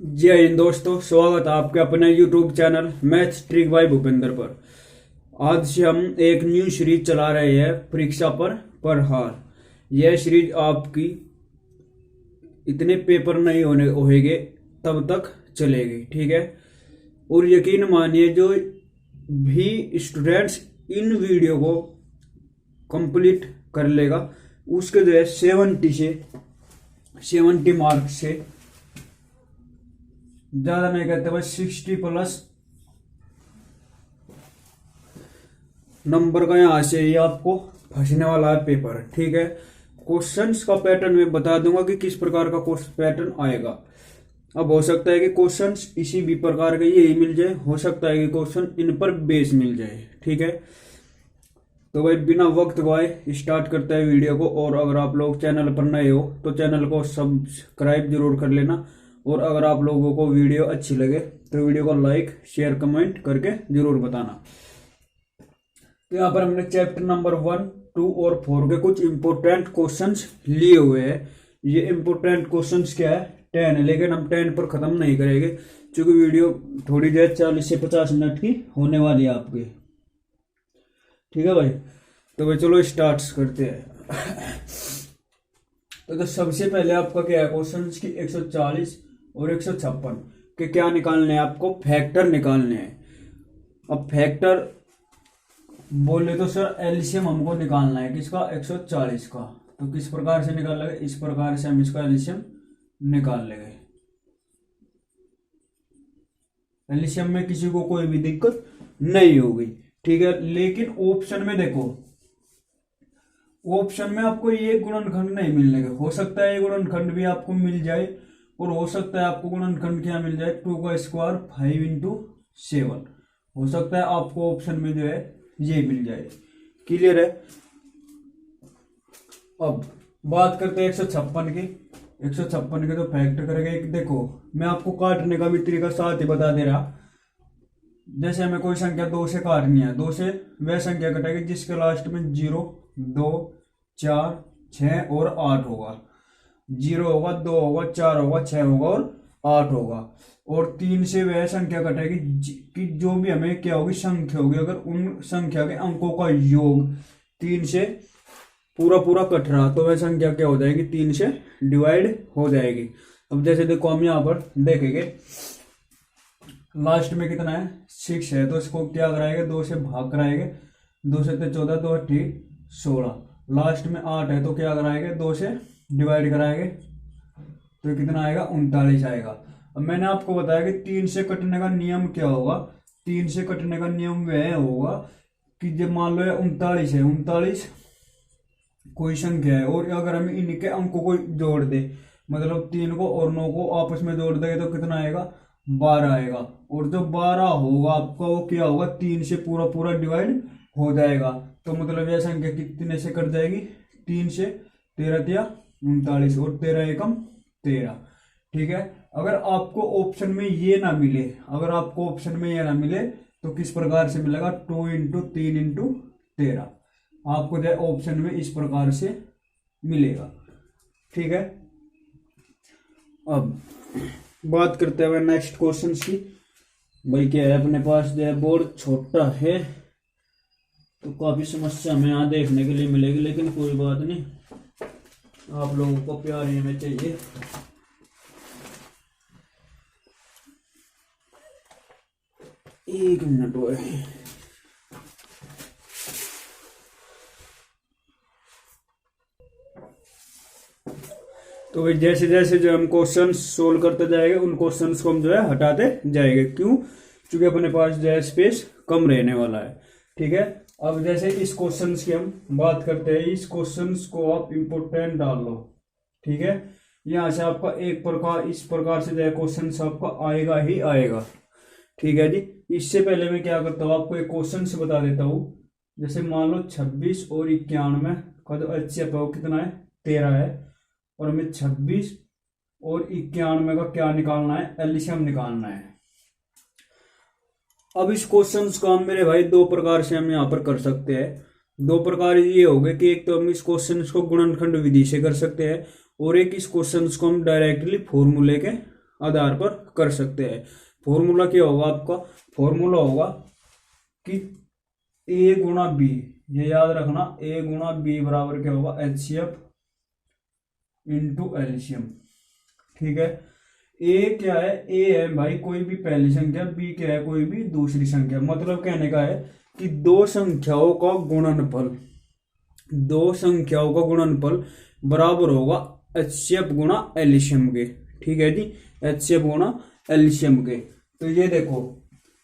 जय हिंद दोस्तों, स्वागत है आपके अपने YouTube channel maths trick bye Bhupendra पर। आज से हम एक न्यू सीरीज चला रहे हैं परीक्षा पर प्रहार। यह सीरीज आपकी इतने पेपर नहीं होंगे तब तक चलेगी, ठीक है। और यकीन मानिए जो भी स्टूडेंट्स इन वीडियो को कंप्लीट कर लेगा उसके जो है 70 मार्क्स से ज्यादा नहीं कहते बस 60+ नंबर का यहां से ये आपको फंसने वाला है पेपर, ठीक है। क्वेश्चंस का पैटर्न मैं बता दूंगा कि किस प्रकार का पैटर्न आएगा। अब हो सकता है कि क्वेश्चंस इसी भी प्रकार के यही मिल जाए, हो सकता है कि क्वेश्चन इन पर बेस मिल जाए, ठीक है। तो भाई बिना वक्त गवाए स्टार्ट करते हैं वीडियो को। और अगर आप लोग चैनल पर नए हो तो चैनल को सब्सक्राइब जरूर कर लेना। और अगर आप लोगों को वीडियो अच्छी लगे तो वीडियो को लाइक शेयर कमेंट करके जरूर बताना। तो यहाँ पर हमने चैप्टर नंबर 1, 2 और 4 के कुछ इंपोर्टेंट क्वेश्चंस लिए हुए हैं। ये इंपोर्टेंट क्वेश्चंस क्या है 10 है, लेकिन हम 10 पर खत्म नहीं करेंगे क्योंकि वीडियो थोड़ी देर 40 से 50 मिनट की होने वाली है आपकी, ठीक है भाई। तो भाई चलो स्टार्ट करते हैं। तो सबसे पहले आपका क्या है क्वेश्चन की 140 और 156 के क्या निकालने हैं, आपको फैक्टर निकालने हैं। अब फैक्टर बोले तो सर एलसीएम हमको निकालना है किसका, 140 का। तो किस प्रकार से निकाल लेंगे, इस प्रकार से हम इसका एलसीएम निकाल लेंगे। एलसीएम में किसी को कोई भी दिक्कत नहीं होगी, ठीक है। लेकिन ऑप्शन में देखो, ऑप्शन में आपको ये गुणनखंड नहीं मिलने का, हो सकता है ये गुणनखंड भी आपको मिल जाए और हो सकता है आपको गुणनखंड क्या मिल जाए 2 का स्क्वायर 5 × 7। हो सकता है आपको ऑप्शन में जो है ये मिल जाए, क्लियर है। अब बात करते हैं 156 की। 156 के तो फैक्टर करेंगे। देखो मैं आपको काटने का भी तरीका साथ ही बता दे रहा। जैसे हमें कोई संख्या 2 से काटनी है, 2 से वह संख्या कटेगी जिसके लास्ट में 0, 2, 4, 6 और 8 होगा। 0 होगा, 2 होगा, 4 होगा, 6 होगा और 8 होगा। और 3 से वह संख्या कटेगी कि जो भी हमें क्या होगी संख्या होगी, अगर उन संख्या के अंकों का योग 3 से पूरा पूरा कट रहा तो वह संख्या क्या हो जाएगी, 3 से डिवाइड हो जाएगी। अब जैसे देखो हम यहाँ पर देखेंगे लास्ट में कितना है 6 है, तो इसको क्या कराएंगे 2 से भाग कराएंगे। 2 से 14, 2 8 16। लास्ट में 8 है तो क्या कराएंगे 2 से डिवाइड कराएंगे तो कितना आएगा 39 आएगा। अब मैंने आपको बताया कि 3 से कटने का नियम क्या होगा। 3 से कटने का नियम वह होगा कि जब मान लो 39 है, 39 कोई संख्या है और अगर हम इनके अंकों को जोड़ दे, मतलब 3 को और 9 को आपस में जोड़ देंगे तो कितना आएगा 12 आएगा। और जो 12 होगा आपका वो क्या होगा 3 से पूरा पूरा डिवाइड हो जाएगा। तो मतलब यह संख्या कितने से कट जाएगी 3 से, 13 या 39 और 13 एकम 13, ठीक है। अगर आपको ऑप्शन में ये ना मिले, अगर आपको ऑप्शन में ये ना मिले तो किस प्रकार से मिलेगा 2 × 3 × 13 आपको जो ऑप्शन में इस प्रकार से मिलेगा, ठीक है। अब बात करते हैं नेक्स्ट क्वेश्चन की। भाई क्या है अपने पास जो है बोर्ड छोटा है तो काफी समस्या हमें यहाँ देखने के लिए मिलेगी, लेकिन कोई बात नहीं, आप लोगों को प्यार में चाहिए। एक मिनट हुआ है। तो भाई जैसे जैसे जो हम क्वेश्चन सोल्व करते जाएंगे उन क्वेश्चंस को हम जो है हटाते जाएंगे, क्यों, क्योंकि अपने पास जो है स्पेस कम रहने वाला है, ठीक है। अब जैसे इस क्वेश्चन की हम बात करते हैं, इस क्वेश्चन को आप इंपोर्टेंट डाल लो, ठीक है। यहाँ से आपका एक प्रकार इस प्रकार से जो है क्वेश्चन आपका आएगा ही आएगा, ठीक है जी। इससे पहले मैं क्या करता हूँ आपको एक क्वेश्चन से बता देता हूँ। जैसे मान लो 26 और 91 का जो HCF है वो कितना है 13 है, और हमें 26 और 91 का क्या निकालना है, एलसीएम निकालना है। अब इस क्वेश्चन को हम मेरे भाई दो प्रकार से हम यहाँ पर कर सकते हैं। दो प्रकार ये हो गए कि एक तो हम इस क्वेश्चन को गुणनखंड विधि से कर सकते हैं और एक इस क्वेश्चन को हम डायरेक्टली फॉर्मूले के आधार पर कर सकते हैं। फॉर्मूला क्या होगा आपका, फॉर्मूला होगा कि ए गुणा बी, ये याद रखना, ए गुणा बी बराबर क्या होगा, एचसीएफ इंटू एलसीएम। ठीक है, ए क्या है, ए है भाई कोई भी पहली संख्या, बी क्या है कोई भी दूसरी संख्या। मतलब कहने का है कि दो संख्याओं का गुणनफल, दो संख्याओं का गुणनफल बराबर होगा एचसीएफ गुणा एलसीएम के। ठीक है जी, एचसीएफ गुणा एलसीएम के। तो ये देखो,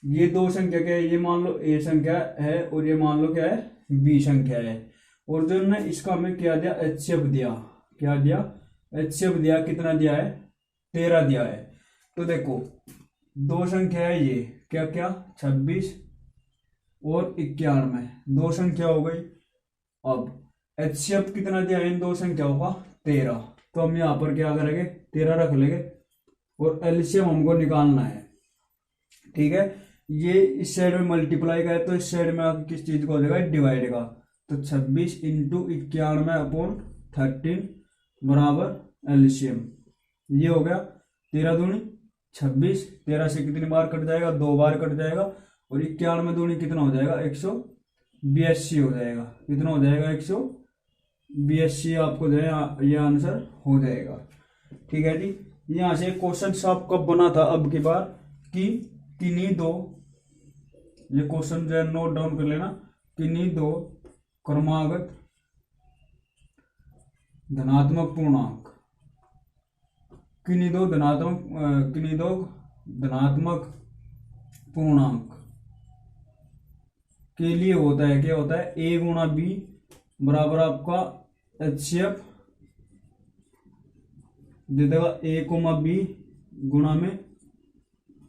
ये दो संख्या क्या है, ये मान लो ए संख्या है और ये मान लो क्या है बी संख्या है, और जो ने इसका हमें क्या दिया, एचसीएफ दिया, क्या दिया, एचसीएफ दिया, कितना दिया है, 13 दिया है। तो देखो दो संख्या है ये क्या क्या, 26 और 91, दो संख्या हो गई। अब एचसीएफ कितना दिया है इन दो संख्याओं का, 13। तो हम यहाँ पर क्या करेंगे, 13 रख लेंगे, और एलसीएम हमको निकालना है। ठीक है, ये इस साइड में मल्टीप्लाई का है तो इस साइड में आगे किस चीज का हो जाएगा, डिवाइड का। तो 26 इंटू 91 अपॉन 13 बराबर एलसीएम, ये हो गया 13 दूनी 26, 13 से कितनी बार कट जाएगा, 2 बार कट जाएगा, और 91 दूनी कितना हो जाएगा, 182 हो जाएगा। कितना हो जाएगा, 182 आपको जो है ये आंसर हो जाएगा। ठीक है जी, यहाँ से क्वेश्चन आपका बना था अब की बार कि किन्हीं दो, ये क्वेश्चन जो है नोट डाउन कर लेना, किन्हीं दो क्रमागत धनात्मक पूर्णांक, किन्हीं दो धनात्मक पूर्णांक के लिए होता है, क्या होता है, ए गुणा बी बराबर आपका एचसीएफ दे देगा ए कोमा बी गुणा में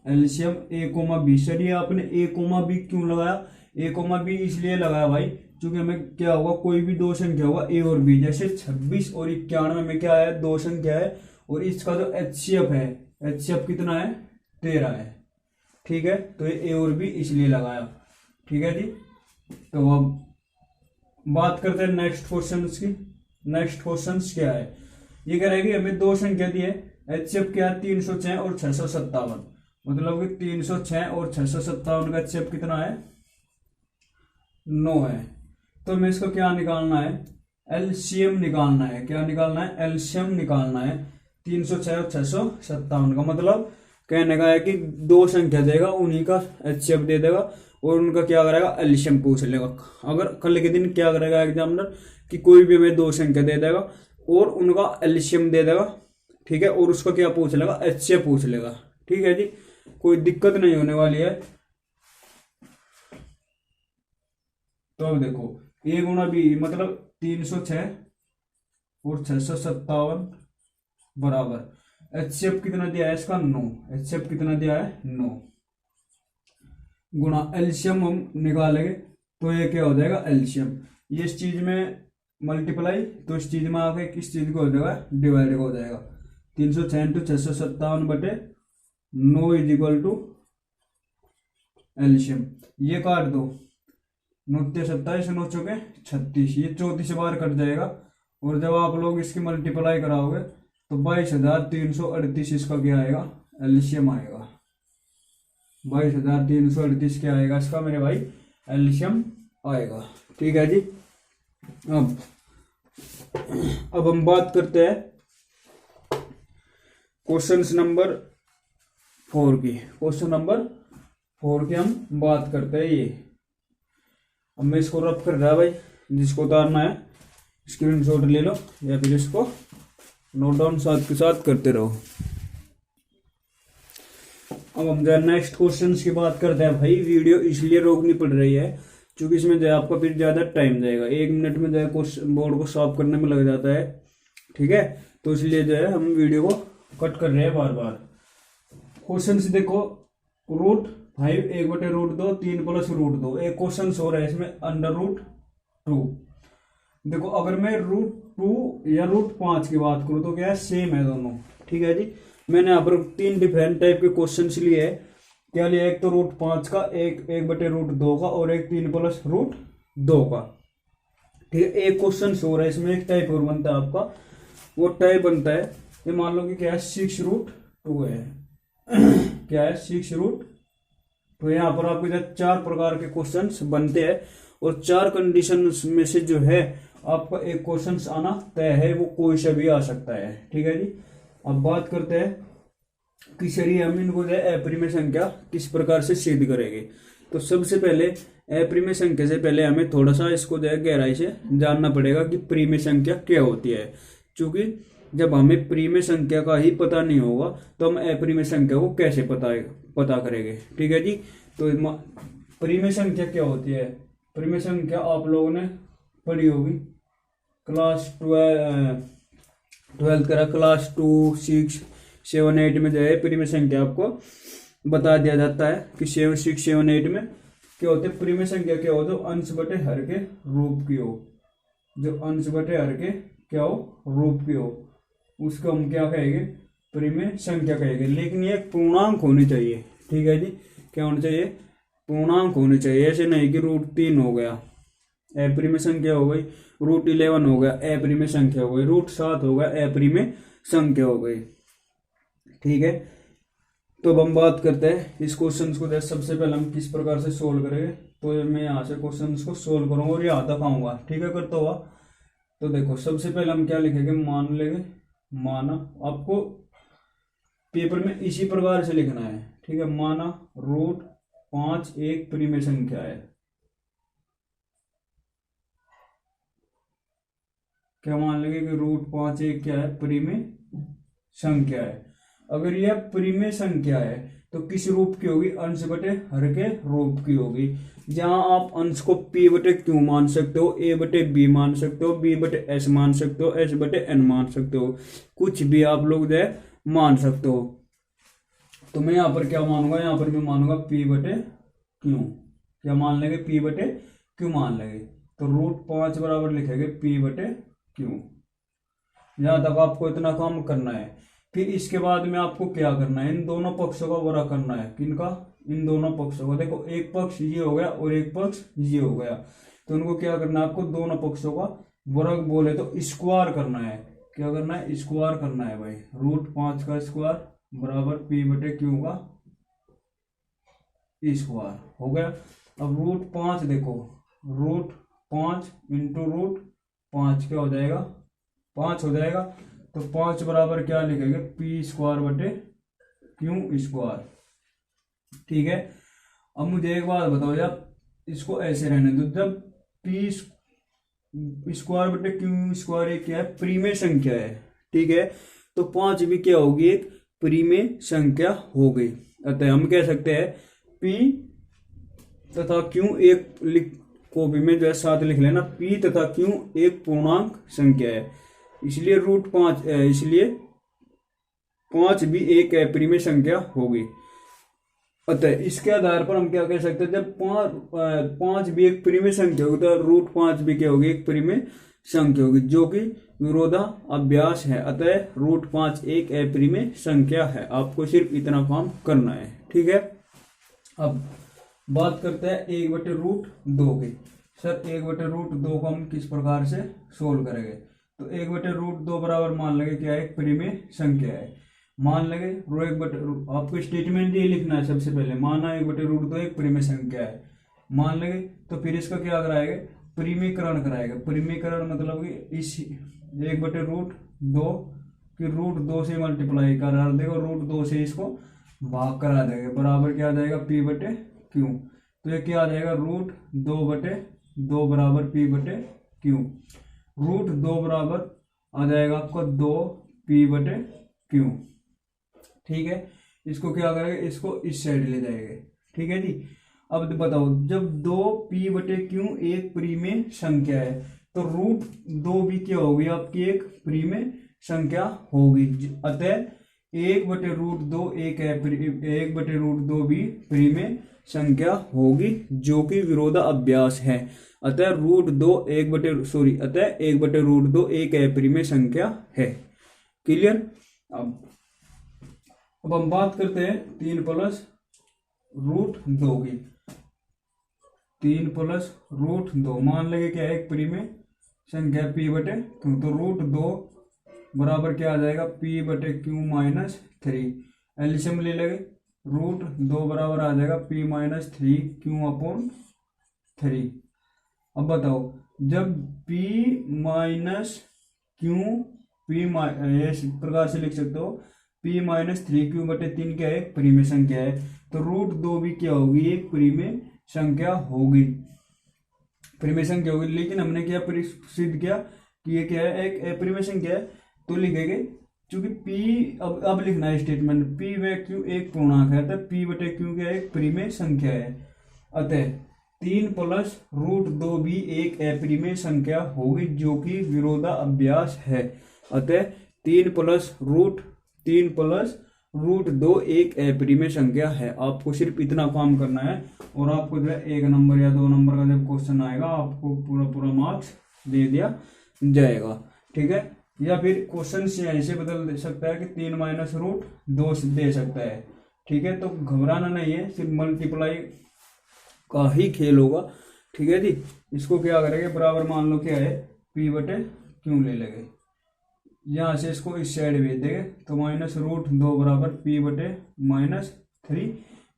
एलसीएम ए कोमा बी। चलिए आपने ए कोमा बी क्यों लगाया, ए कोमा बी इसलिए लगाया भाई क्योंकि हमें क्या होगा, कोई भी दो संख्या होगा ए और बी, जैसे 26 और 91 में क्या है, दो संख्या है, और इसका जो एचसीएफ है, एचसीएफ कितना है, 13 है। ठीक है, तो ये ए और बी इसलिए लगाया। ठीक है जी, तो अब बात करते हैं नेक्स्ट क्वेश्चन की। नेक्स्ट क्वेश्चन क्या है, ये कह रहा है कि हमें दो संख्या दी है, एचसीएफ क्या है, 306 और 657, मतलब कि 306 और 657 का एचसीएफ कितना है, 9 है। तो हमें इसको क्या निकालना है, एलसीएम निकालना है। क्या निकालना है, एलसीएम निकालना है 306 और 657 का। मतलब कहने का है कि दो संख्या देगा, उन्हीं का एचसीएफ दे देगा और उनका क्या करेगा, एलसीएम पूछ लेगा। अगर कल के दिन क्या करेगा एग्जामिनर कि कोई भी हमें दो संख्या दे देगा और उनका एलसीएम दे देगा, ठीक है, और उसका क्या पूछ लेगा, एचसीएफ पूछ लेगा। ठीक है जी, कोई दिक्कत नहीं होने वाली है। तो अब देखो ए गुणा बी मतलब 306 और 657 बराबर एचसीएफ कितना दिया है इसका, 9। एचसीएफ कितना दिया है, 9 गुणा एलसीएम हम निकालेंगे तो ये क्या हो जाएगा, एलसीएम। ये इस चीज में मल्टीप्लाई तो इस चीज में आके किस चीज को हो जाएगा, डिवाइड हो जाएगा। 306 इंटू 657 बटे 9 इज इक्वल टू एलसीएम। ये काट दो, 9 27 9 चौके 36, ये 34 बार कट जाएगा, और जब आप लोग इसकी मल्टीप्लाई कराओगे तो 22,338 इसका क्या आएगा, एलसीएम आएगा। 22,338 क्या आएगा इसका मेरे भाई, एलसीएम आएगा। ठीक है जी, अब हम बात करते हैं क्वेश्चन नंबर 4 की। क्वेश्चन नंबर 4 की हम बात करते हैं। ये अब मैं इसको रब कर रहा भाई, जिसको उतारना है स्क्रीनशॉट ले लो या फिर इसको नोट डाउन साथ के साथ करते रहो। अब हम जो नेक्स्ट क्वेश्चन की बात करते हैं भाई। वीडियो इसलिए रोकनी पड़ रही है क्योंकि इसमें जो है आपका फिर ज्यादा टाइम जाएगा, 1 मिनट में जो है क्वेश्चन बोर्ड को सॉल्व करने में लग जाता है। ठीक है, तो इसलिए जो है हम वीडियो को कट कर रहे हैं बार बार। क्वेश्चन से देखो, √5 1/√2 3 + √2। एक क्वेश्चन हो रहा है इसमें √2। देखो अगर मैं √2 या √5 की बात करूं तो क्या है, सेम है दोनों। ठीक है जी, मैंने यहाँ पर 3 डिफरेंट टाइप के क्वेश्चन लिए है। क्या लिया, एक तो √5 का, एक 1/√2 का, और एक 3 + √2 का। ठीक है, एक क्वेश्चन हो रहा है इसमें, एक टाइप और बनता है आपका। वो टाइप बनता है, ये मान लो कि क्या है 6 टू है क्या है 6 रूट। तो यहाँ पर आपके साथ 4 प्रकार के क्वेश्चंस बनते हैं और 4 कंडीशन में से जो है आपका एक क्वेश्चन आना तय है, वो कोई से भी आ सकता है। ठीक है जी। अब बात करते हैं कि चलिए हम इनको जो है अपरिमेय संख्या किस प्रकार से सिद्ध करेंगे। तो सबसे पहले अपरिमेय संख्या से पहले हमें थोड़ा सा इसको जो है गहराई से जानना पड़ेगा कि परिमेय संख्या क्या होती है, क्योंकि जब हमें परिमेय संख्या का ही पता नहीं होगा तो हम अपरिमेय संख्या को कैसे पता करेंगे। ठीक है जी। तो परिमेय संख्या क्या होती है? परिमेय संख्या आप लोगों ने पढ़ी होगी क्लास 12th करा, क्लास 2, 6, 7, 8 में जो है परिमेय संख्या आपको बता दिया जाता है कि 7, 6, 7, 8 में क्या होते हैं। परिमेय संख्या क्या हो? जो अंश बटे हर के रूप की हो, जो अंश बटे हर के क्या हो? रूप की हो, उसको हम क्या कहेंगे? परिमेय संख्या कहेंगे। लेकिन ये पूर्णांक होनी चाहिए। ठीक है जी। क्या होना चाहिए? पूर्णांक होनी चाहिए। ऐसे नहीं कि √3 हो गया अपरिमेय संख्या हो गई, √11 हो गया अपरिमेय संख्या हो गई, √7 हो गया अपरिमेय संख्या हो गई। ठीक है। तो अब हम बात करते हैं इस क्वेश्चन को। सबसे पहले हम किस प्रकार से सोल्व करेंगे। तो मैं यहाँ से क्वेश्चन को सोल्व करूंगा और यहाँ तक आऊंगा। ठीक है, करता हुआ। तो देखो सबसे पहले हम क्या लिखेंगे? मान लेंगे, माना। आपको पेपर में इसी प्रकार से लिखना है। ठीक है। माना √5 एक परिमेय संख्या है। क्या मान लेंगे कि √5 एक क्या है? परिमेय संख्या है। अगर यह परिमेय संख्या है तो किस रूप की होगी? अंश बटे हर के रूप की होगी। जहां आप अंश को p बटे q मान सकते हो, a बटे b मान सकते हो, b बटे s मान सकते हो, s बटे n मान सकते हो, कुछ भी आप लोग जो है मान सकते हो। तो मैं यहाँ पर क्या मानूंगा? यहाँ पर मैं मानूंगा p बटे q। क्या मान लेंगे? p बटे q मान लेंगे। तो √5 बराबर लिखेंगे p बटे q। यहां तक आपको इतना काम करना है। फिर इसके बाद में आपको क्या करना है? इन दोनों पक्षों का वर्ग करना है। किनका? इन दोनों पक्षों का। देखो एक पक्ष ये हो गया और एक पक्ष ये हो गया, तो उनको क्या करना है? आपको दोनों पक्षों का वर्ग बोले तो स्क्वायर करना है। क्या करना है? स्क्वायर करना है भाई। √5 का स्क्वायर बराबर p बटे q का स्क्वायर हो गया। अब √5 देखो, √5 इंटू √5 क्या हो जाएगा? 5 हो जाएगा। तो 5 बराबर क्या लिखेंगे? p² बटे q²। ठीक है। अब मुझे एक बात बताओ, जब इसको ऐसे रहने दो, जब p² बटे q² एक क्या है? परिमेय संख्या है। ठीक है। तो 5 भी क्या होगी? एक परिमेय संख्या हो गई। अतः हम कह सकते हैं p तथा q एक कॉपी में जो है साथ लिख लेना, p तथा q एक पूर्णांक संख्या है। इसलिए √5 इसलिए 5 भी एक अपरिमेय संख्या होगी। अतः इसके आधार पर हम क्या कह सकते हैं? जब 5 भी एक परिमेय संख्या होगी तो √5 भी क्या होगी? एक परिमेय संख्या होगी, जो कि विरोधाभास है। अतः √5 एक अपरिमेय संख्या है। आपको सिर्फ इतना काम करना है। ठीक है। अब बात करते हैं 1/√2 की। सर 1/√2 को हम किस प्रकार से सोल्व करेंगे? तो 1/√2 बराबर मान लेंगे क्या है? एक परिमेय संख्या है। मान लेंगे आपको स्टेटमेंट ये लिखना है सबसे पहले। माना 1/√2 एक परिमेय संख्या है, मान लेंगे। तो फिर इसका क्या कराएंगे? परिमेयकरण कराएगा। परिमेयकरण मतलब कि इस 1/√2 की √2 से मल्टीप्लाई करा देगा, √2 से इसको भाग करा देगा, बराबर क्या आ जाएगा? p बटे q। तो ये क्या आ जाएगा? √2/2 बराबर p बटे q। √2 बराबर आ जाएगा आपका 2p बटे q। ठीक है। इसको क्या करेंगे? इसको इस साइड ले जाएंगे। ठीक है जी। अब बताओ, जब 2p बटे q एक परिमेय संख्या है तो √2 भी क्या होगी? आपकी एक परिमेय संख्या होगी। अतः 1/√2 1/√2 भी परिमेय संख्या होगी, जो कि विरोधाभास है। अतः अतः 1/√2 एक अपरिमेय संख्या है। क्लियर? अब हम बात करते हैं 3 + √2 की। 3 + √2 मान लेंगे क्या है? एक परिमेय संख्या p बटे q। तो √2 बराबर क्या आ जाएगा? p बटे q - 3। एलसीएम ले लेंगे, रूट 2 बराबर आ जाएगा p माइनस 3q/3। अब बताओ, जब p माइनस क्यू इस प्रकार से लिख सकते हो, p माइनस 3q/3 क्या है, परिमेय संख्या है, तो रूट 2 भी क्या होगी, एक परिमेय संख्या होगी, परिमेय संख्या होगी। लेकिन हमने क्या सिद्ध किया कि ये क्या है, एक अपरिमेय संख्या है, तो लिखेंगे चूंकि p अब लिखना है स्टेटमेंट, p व q एक पूर्णांक है, तो p/q क्या है, एक परिमेय संख्या है, अतः 3 प्लस रूट 2 भी एक अपरिमेय संख्या होगी जो कि विरोधाभास है। अतः 3 प्लस रूट 2 एक अपरिमेय संख्या है। आपको सिर्फ इतना काम करना है और आपको जो है 1 नंबर या 2 नंबर का जब क्वेश्चन आएगा आपको पूरा मार्क्स दे दिया जाएगा, ठीक है। या फिर क्वेश्चन से ऐसे बदल दे सकता है कि 3 माइनस रूट 2 दे सकता है, ठीक है। तो घबराना नहीं है, सिर्फ मल्टीप्लाई का ही खेल होगा, ठीक है जी। इसको क्या करेंगे, बराबर मान लो क्या है, p/q ले लेंगे, यहाँ से इसको इस साइड भेज देंगे, तो माइनस रूट 2 बराबर p/-3,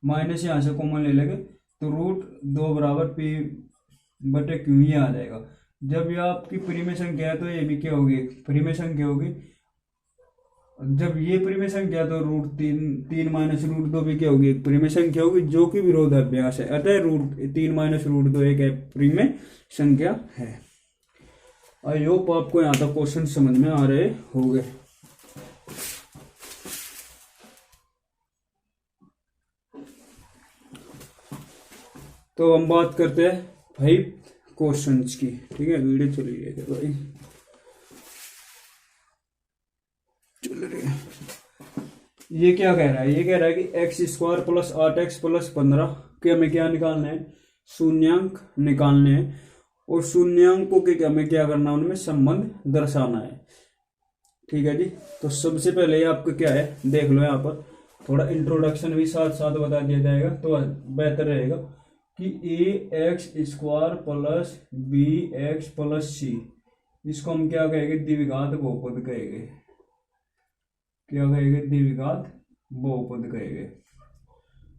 माइनस यहाँ से कॉमन ले लेंगे, तो रूट 2 बराबर p/q ही आ जाएगा। जब ये आपकी परिमेय संख्या है तो ये भी क्या होगी, परिमेय संख्या होगी। जब ये परिमेय संख्या तो रूट 3 माइनस रूट 2 भी क्या होगी, एक परिमेय संख्या होगी जो कि विरोधाभास है। अतः रूट 3 माइनस रूट 2 एक परिमेय संख्या है। आई होप आपको यहाँ तक क्वेश्चन समझ में आ रहे होंगे। तो हम बात करते हैं 5 क्वेश्चंस की, ठीक है। वीडियो चल रही है भाई, चल रही है। ये क्या कह रहा है, ये कह रहा है कि x² प्लस 8x प्लस 15 के हमें क्या निकालना है, शून्यांक निकालने हैं, और शून्यांकों के हमें क्या करना है, उनमें संबंध दर्शाना है, ठीक है जी। तो सबसे पहले आपको क्या है, देख लो यहाँ पर थोड़ा इंट्रोडक्शन भी साथ साथ बता दिया जाएगा तो बेहतर रहेगा कि ax² plus bx plus c, इसको हम क्या कहेंगे, द्विघात बहुपद कहेंगे, क्या कहेंगे, द्विघात बहुपद कहेंगे।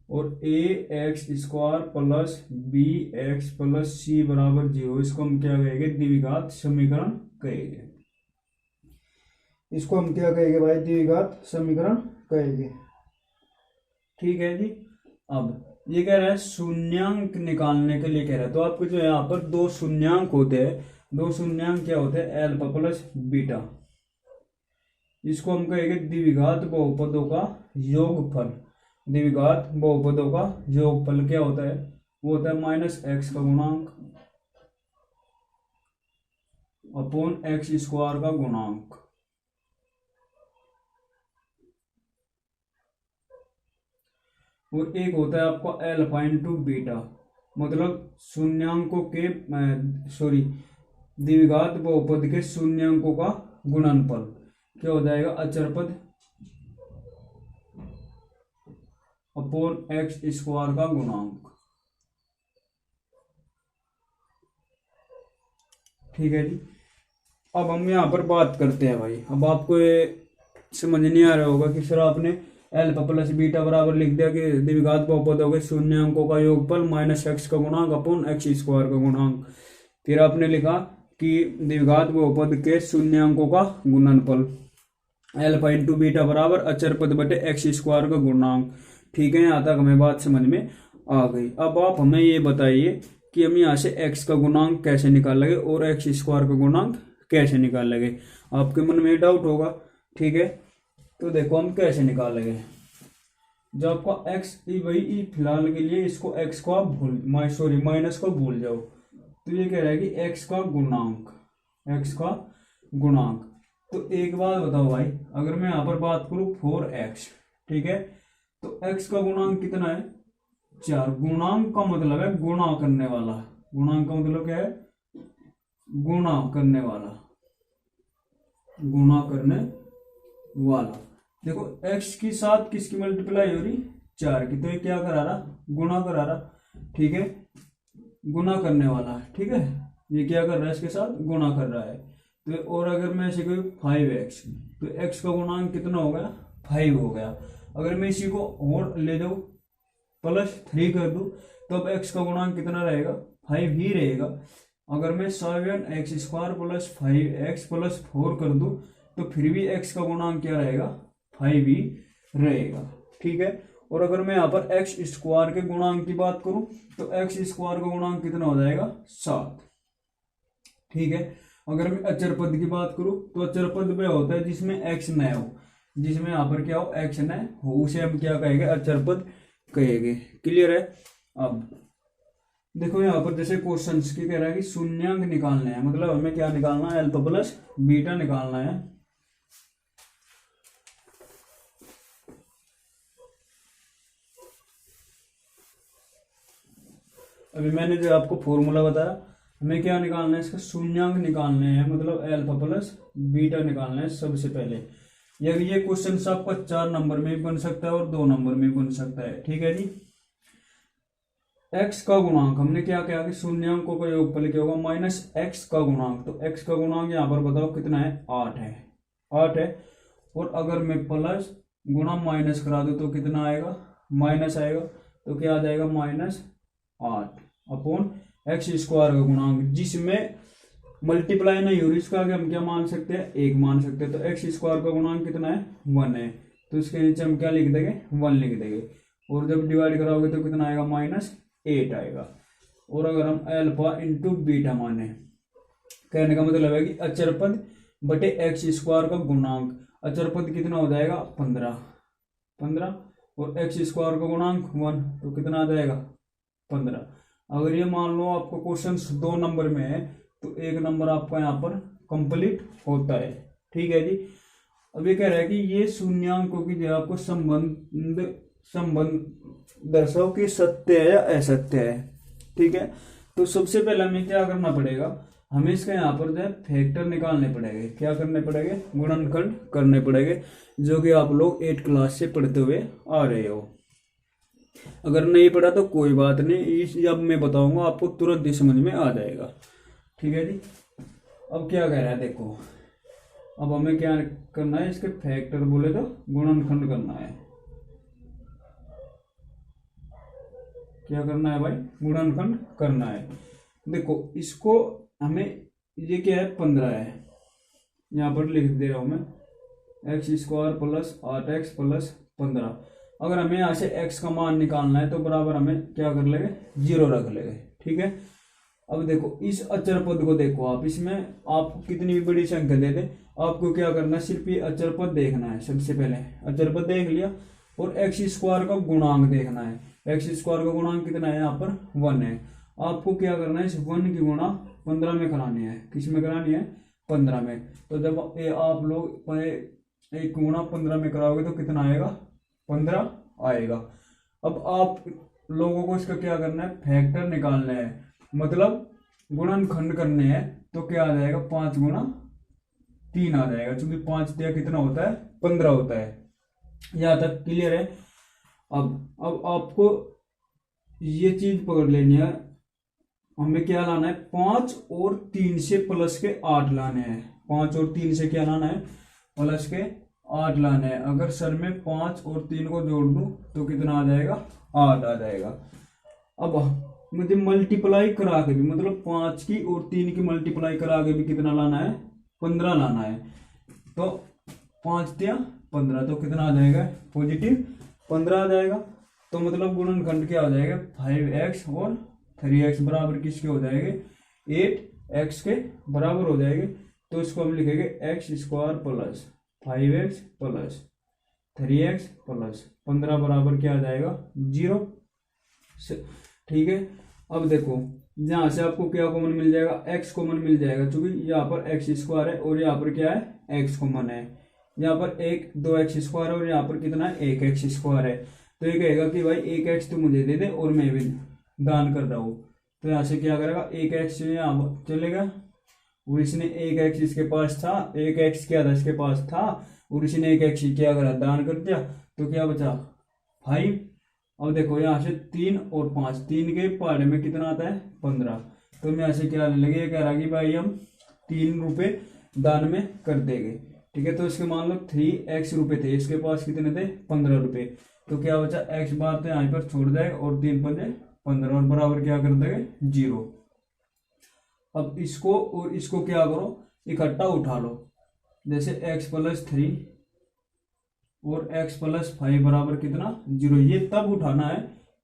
और ax² plus bx plus c बराबर 0, इसको हम क्या कहेंगे, द्विघात समीकरण कहेंगे। इसको हम क्या कहेंगे भाई, द्विघात समीकरण कहेंगे, ठीक है जी। अब ये कह रहा है शून्यांक निकालने के लिए कह रहा है, तो आपको जो यहाँ पर 2 शून्यांक होते हैं, 2 शून्यांक क्या होते हैं, अल्फा प्लस बीटा, इसको हम कहेंगे द्विघात बहुपदों का योगफल। द्विघात बहुपदों का योगफल क्या होता है, वो होता है -x का गुणांक अपॉन x² का गुणांक। और एक होता है आपका अल्फा इंटू बीटा, मतलब शून्यांकों के द्विघात बहुपद के शून्यांकों का गुणनफल क्या हो जाएगा, अचर पद अपॉन x² का गुणांक, ठीक है जी। अब हम यहाँ पर बात करते हैं भाई, अब आपको ये समझ नहीं आ रहा होगा कि सर आपने अल्फा प्लस बीटा बराबर लिख दिया कि द्विघात बहुपद हो गए शून्यांकों का योगफल -x का गुणांक अपॉन x² का गुणांक। फिर आपने लिखा कि द्विघात बहुपद के शून्यांकों का गुणनफल अल्फा इंटू बीटा बराबर अचर पद बटे x² का गुणांक, ठीक है। यहाँ तक हमें बात समझ में आ गई। अब आप हमें ये बताइए कि हम यहाँ से x का गुणांक कैसे निकालेंगे और x² का गुणांक कैसे निकालेंगे। आपके मन में डाउट होगा, ठीक है। तो देखो हम कैसे निकालेंगे, जब आपका x वही फिलहाल के लिए इसको x को आप माइनस को भूल जाओ, तो ये कह रहा है कि x का गुणांक। तो एक बात बताओ भाई, अगर मैं यहाँ पर बात करूं 4x, ठीक है, तो x का गुणांक कितना है, 4। गुणांक का मतलब है गुणा करने वाला, गुणांक का मतलब क्या है, गुणा करने वाला, गुणा करने वाला। देखो x के साथ किसकी मल्टीप्लाई हो रही, 4 की, तो ये क्या करा रहा, गुणा करा रहा, ठीक है, गुणा करने वाला, ठीक है। ये क्या कर रहा है, इसके साथ गुणा कर रहा है। तो और अगर मैं ऐसे कोई 5x, तो x का गुणांक कितना हो गया, 5 हो गया। अगर मैं इसी को और ले जाऊँ +3 कर दूं तो अब x का गुणांक कितना रहेगा, 5 ही रहेगा। अगर मैं 7x² + 5x + 4 कर दूं तो फिर भी x का गुणांक क्या रहेगा, 5 ही रहेगा। ठीक है। और अगर मैं यहाँ पर x² के गुणांक की बात करूं तो x² का गुणांक कितना हो जाएगा, 7। ठीक है। अगर मैं अचर पद की बात करूं तो अचर पद में होता है जिसमें x न हो, जिसमें यहाँ पर क्या हो, x न हो, उसे हम क्या कहेंगे, अचर पद कहेंगे। क्लियर है। अब देखो यहाँ पर जैसे क्वेश्चन की कह रहा है कि शून्यांक निकालने हैं, मतलब हमें क्या निकालना है, अल्फा प्लस बीटा निकालना है। अभी मैंने जो आपको फॉर्मूला बताया, हमें क्या निकालना है, इसका शून्यांक निकालने हैं, मतलब अल्फा प्लस बीटा निकालना है सबसे पहले। यानी ये क्वेश्चन आपका 4 नंबर में भी बन सकता है और 2 नंबर में भी बन सकता है। ठीक है जी। x का गुणांक हमने क्या किया कि शून्यांकों का योगफल क्या होगा, -x का गुणांक। तो x का गुणांक यहाँ पर बताओ कितना है, 8 है, 8 है। और अगर मैं प्लस गुणा माइनस करा दूं तो कितना आएगा, माइनस आएगा। तो क्या आ जाएगा, -8 अपॉन x² का गुणांक, जिसमें मल्टीप्लाई नहीं हो रही, इसका आगे हम क्या मान सकते हैं, 1 मान सकते हैं। तो x² का गुणांक कितना है, 1 है। तो इसके नीचे हम क्या लिख देंगे, 1 लिख देंगे। और जब डिवाइड कराओगे तो कितना आएगा, -8 आएगा। और अगर हम अल्फा इंटू बीटा माने, कहने का मतलब है कि अचर पद बटे x² का गुणांक, अचर पद कितना हो जाएगा, 15 और x² का गुणांक 1, तो कितना आ जाएगा, 15। अगर ये मान लो आपको क्वेश्चन 2 नंबर में है तो 1 नंबर आपका यहाँ पर कंप्लीट होता है। ठीक है जी। अब ये कह रहा है कि ये शून्यांकों की जो आपको संबंध दर्शाओ कि सत्य है या असत्य है। ठीक है। तो सबसे पहले हमें क्या करना पड़ेगा, हमें इसका यहाँ पर जो है फैक्टर निकालने पड़ेंगे। क्या करने पड़ेंगे, गुणनखंड करने पड़ेंगे, जो कि आप लोग 8 क्लास से पढ़ते हुए आ रहे हो। अगर नहीं पढ़ा तो कोई बात नहीं, इस अब मैं बताऊंगा आपको तुरंत ही समझ में आ जाएगा। ठीक है जी। अब क्या कह रहा है, देखो अब हमें क्या करना है, इसके फैक्टर बोले तो गुणनखंड करना है। क्या करना है भाई, गुणनखंड करना है। देखो इसको हमें, ये क्या है, 15 है, यहाँ पर लिख दे रहा हूं मैं, x² + 8x + 15। अगर हमें यहाँ से x का मान निकालना है तो बराबर हमें क्या कर लेंगे, 0 रख लेंगे। ठीक है। अब देखो इस अचर पद को देखो आप, इसमें आपको कितनी भी बड़ी संख्या दे दे, आपको क्या करना है, सिर्फ ये अचर पद देखना है। सबसे पहले अचर पद देख लिया और x² का गुणांक देखना है। x² का गुणांक कितना है, यहाँ पर 1 है। आपको क्या करना है, इस 1 की गुणा 15 में करानी है। किस में करानी है, 15 में। तो जब आप लोग 1 गुणा 15 में कराओगे तो कितना आएगा, 15 आएगा। अब आप लोगों को इसका क्या करना है, फैक्टर निकालना है, मतलब गुणनखंड करने हैं। तो क्या आ जाएगा, 5 गुणा 3 आ जाएगा, क्योंकि 5 दिया कितना होता है, 15 होता है। यहां तक क्लियर है। अब आपको ये चीज पकड़ लेनी है, हमें क्या लाना है, 5 और 3 से प्लस के 8 लाने हैं। 5 और 3 से क्या लाना है, प्लस के 8 लाने हैं। अगर सर में 5 और 3 को जोड़ दूं तो कितना आ जाएगा, 8 आ जाएगा। अब मुझे मल्टीप्लाई करा के भी, मतलब 5 की और 3 की मल्टीप्लाई करा के भी कितना लाना है, 15 लाना है। तो 5 दिया 15, तो कितना आ जाएगा, पॉजिटिव 15 आ जाएगा। तो मतलब गुणनखंड क्या हो जाएगा, 5x और 3x बराबर किसके हो जाएंगे, 8x के बराबर हो जाएंगे। तो इसको हम लिखेंगे x² + 5x + 3x + 15 बराबर क्या आ जाएगा, 0। ठीक है। अब देखो यहां से आपको क्या कॉमन मिल जाएगा, x कॉमन मिल जाएगा, क्योंकि यहाँ पर x² है और यहाँ पर क्या है, x कॉमन है। यहाँ पर 2x² है और यहाँ पर कितना है, 1x² है। तो ये कहेगा कि भाई 1x तो मुझे दे दे और मैं भी दान कर रहा हूँ। तो यहाँ से क्या करेगा, 1x यहाँ चलेगा और इसने 1x इसके पास था, 1x क्या था इसके पास था और इसने 1x क्या करा, दान कर दिया। तो क्या बचा, 5। अब देखो यहाँ से 3 और 5, 3 के पहाड़े में कितना आता है, 15। तो हम यहाँ से क्या लेने लगे, कह रहा कि भाई हम 3 रुपए दान में कर देंगे। ठीक है। तो इसके मान लो 3x रुपए थे, इसके पास कितने थे 15 रुपए। तो क्या बचा x बार तो यहाँ पर छोड़ जाएगा और 3 पंजे 15 और बराबर क्या कर देंगे 0। अब इसको और इसको क्या करो इकट्ठा उठा लो, जैसे x+3 और x+5 बराबर कितना 0। ये तब उठाना है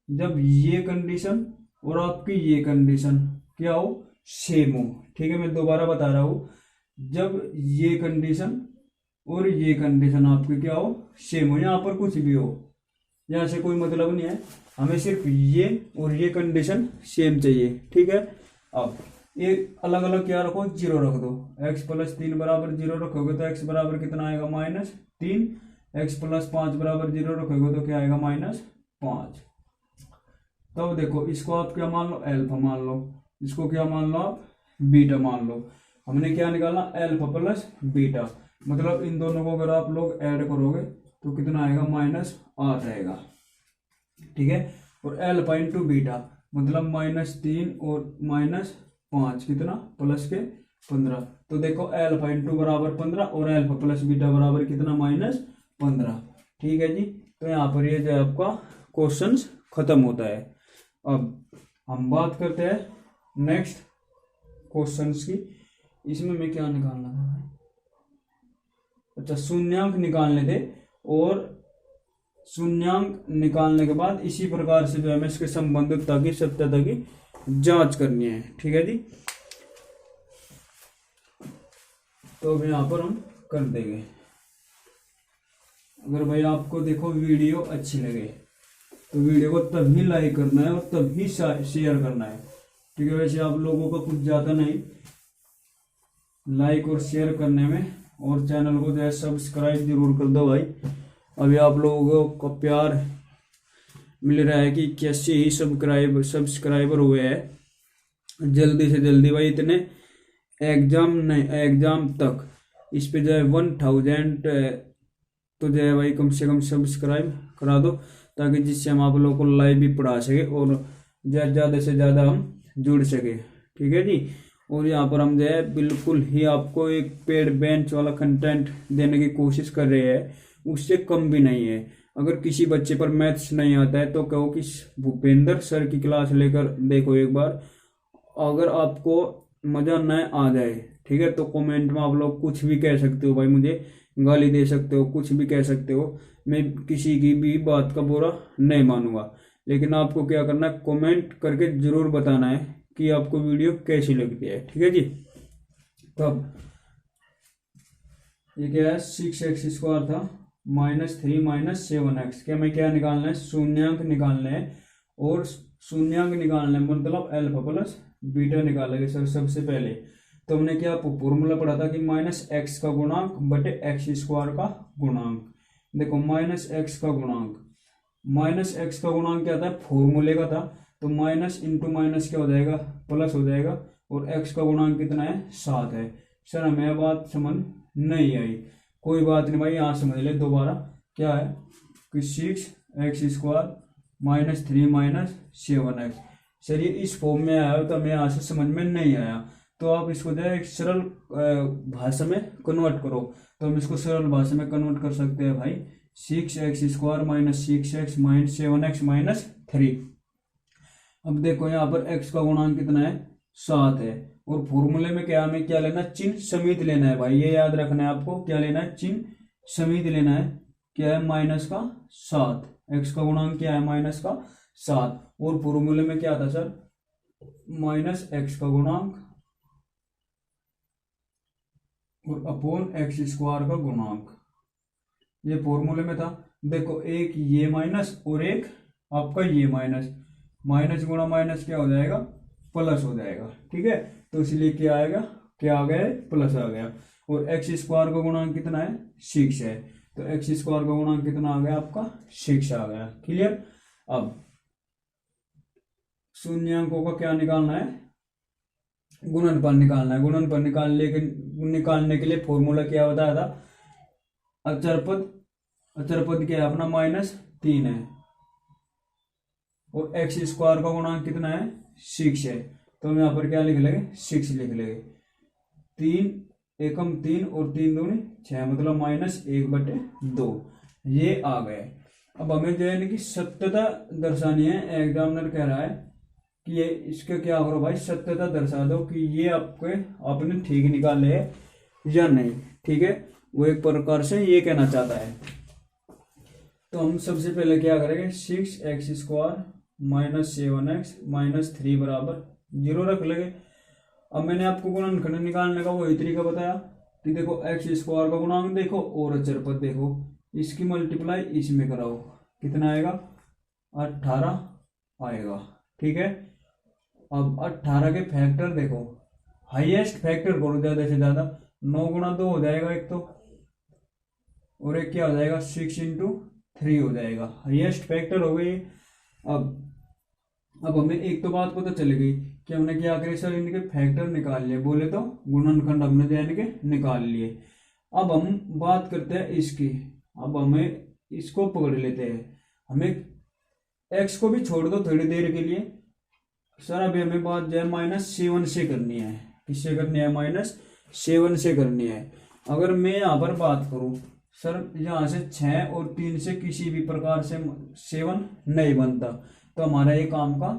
जब ये कंडीशन और आपकी ये कंडीशन क्या हो सेम हो। ठीक है, मैं दोबारा बता रहा हूं, जब ये कंडीशन और ये कंडीशन आपकी क्या हो सेम हो, यहाँ पर कुछ भी हो यहाँ से कोई मतलब नहीं है, हमें सिर्फ ये और ये कंडीशन सेम चाहिए। ठीक है, अब ये अलग अलग क्या रखो 0 रख दो। x+3 बराबर 0 रखोगे तो x बराबर कितना आएगा -3। x+5 बराबर 0 रखोगे तो क्या आएगा -5। तब देखो इसको आप क्या मान लो अल्फा मान लो, इसको क्या मान लो आप बीटा मान लो। हमने क्या निकालना अल्फा प्लस बीटा, मतलब इन दोनों को अगर आप लोग ऐड करोगे तो कितना आएगा -8 आएगा। ठीक है, और अल्फा इंटू बीटा मतलब -3 और -5 कितना प्लस के 15। तो देखो अल्फा इंटू बराबर 15 और अल्फा प्लस बीटा बराबर कितना -15। ठीक है जी, तो यहाँ पर ये जो आपका क्वेश्चन खत्म होता है। अब हम बात करते हैं नेक्स्ट क्वेश्चंस की। इसमें मैं क्या निकालना था भाई, अच्छा शून्यांक निकालने थे, और शून्यांक निकालने के बाद इसी प्रकार से जो है इसके संबंधितता की सत्यता की जांच करनी है। ठीक है जी, तो अब यहाँ पर हम कर देंगे। अगर भाई आपको देखो वीडियो अच्छी लगे तो वीडियो को तभी लाइक करना है और तभी शेयर करना है। ठीक है, वैसे आप लोगों का कुछ ज़्यादा नहीं लाइक और शेयर करने में, और चैनल को जो है सब्सक्राइब जरूर कर दो भाई। अभी आप लोगों का प्यार मिल रहा है कि कैसे ही सब्सक्राइबर हुए हैं। जल्दी से जल्दी भाई इतने एग्जाम तक इस पे जो है 1000 तो जो है भाई कम से कम सब्सक्राइब करा दो, ताकि जिससे हम आप लोगों को लाइव भी पढ़ा सके और ज़्यादा से ज़्यादा हम जुड़ सके। ठीक है जी, और यहाँ पर हम जो है बिल्कुल ही आपको एक पेड बेंच वाला कंटेंट देने की कोशिश कर रहे हैं, उससे कम भी नहीं है। अगर किसी बच्चे पर मैथ्स नहीं आता है तो कहो कि भूपेंद्र सर की क्लास लेकर देखो एक बार। अगर आपको मज़ा न आ जाए, ठीक है, तो कमेंट में आप लोग कुछ भी कह सकते हो भाई, मुझे गाली दे सकते हो, कुछ भी कह सकते हो, मैं किसी की भी बात का बुरा नहीं मानूंगा। लेकिन आपको क्या करना है कमेंट करके ज़रूर बताना है कि आपको वीडियो कैसी लगती है। ठीक है जी, तब ये क्या है 6x² था -3 -7x। क्या मैं क्या निकालना है शून्यांक निकालना है, और शून्यांक निकालना है मतलब अल्फा प्लस बीटा निकालेंगे सर सबसे पहले। तो हमने क्या फॉर्मूला पढ़ा था कि -x का गुणांक बटे x² का गुणांक। देखो -x का गुणांक, -x का गुणांक क्या था फॉर्मूले का था, तो माइनस इंटू माइनस क्या हो जाएगा प्लस हो जाएगा, और x का गुणांक कितना है 7 है। सर हमें बात समझ नहीं आई, कोई बात नहीं भाई, यहाँ समझ ले दोबारा। क्या है कि 6x² -3 -7x। सर ये इस फॉर्म में आया तो हमें यहाँ से समझ में नहीं आया, तो आप इसको जो है एक सरल भाषा में कन्वर्ट करो। तो हम इसको सरल भाषा में कन्वर्ट कर सकते हैं भाई 6x² -6x -7x -3। अब देखो यहाँ पर x का गुणांक कितना है 7 है, और फॉर्मूले में क्या हमें क्या लेना चिन्ह समीत लेना है भाई, ये याद रखना है आपको। क्या लेना है चिन्ह समीत लेना है। क्या है -7, x का गुणांक क्या है -7, और फॉर्मूले में क्या था सर -x का गुणांक और अपॉन x² का गुणांक, ये फॉर्मूले में था। देखो एक ये माइनस और एक आपका ये माइनस, माइनस गुणा माइनस क्या हो जाएगा प्लस हो जाएगा। ठीक है, तो इसलिए क्या आएगा क्या आ गया प्लस आ गया। और x² का गुणांक कितना है 6 है, तो x² का गुणांक कितना आ गया आपका 6 आ गया। क्लियर। अब शून्यांकों का क्या निकालना है गुणनफल निकालना है। गुणनफल निकालने के लिए फॉर्मूला क्या बताया था, अचरपद क्या है अपना -3 है, और x² का गुणांक कितना है 6 है, तो हम यहाँ पर क्या लिख लेंगे 6 लिख लेंगे। 3 एकम 3 और 3 दूनी 6, मतलब -1/2 ये आ गए। अब हमें जो है कि सत्यता दर्शानी है। एग्जामिनर कह रहा है कि ये इसका क्या करो भाई, सत्यता दर्शा दो कि ये आपने ठीक निकाले है या नहीं। ठीक है, वो एक प्रकार से ये कहना चाहता है। तो हम सबसे पहले क्या करेंगे, 6x² - 7x - 3 बराबर 0 रख लेंगे। अब मैंने आपको गुणनखंड निकालने का वही तरीका बताया कि देखो x² का गुणांक देखो और अचर पद देखो, इसकी मल्टीप्लाई इसमें कराओ, कितना आएगा 18 आएगा। ठीक है, अब 18 के फैक्टर देखो, हाईएस्ट फैक्टर करो ज्यादा से ज्यादा, 9 × 2 हो जाएगा एक तो, और एक क्या हो जाएगा 6 × 3 हो जाएगा, हाईएस्ट फैक्टर हो गई। अब हमें एक तो बात पता चल गई कि हमने क्या करे सर, इनके फैक्टर निकाल लिए, बोले तो गुणनखंड हमने जो इनके निकाल लिए। अब हम बात करते हैं इसकी। अब हमें इसको पकड़ लेते हैं, हमें x को भी छोड़ दो थोड़ी देर के लिए सर। अभी हमें बात जो है -7 से करनी है, किससे करनी है, -7 से करनी है। अगर मैं यहाँ पर बात करूं सर, यहाँ से 6 और 3 से किसी भी प्रकार से 7 नहीं बनता, तो हमारा ये काम का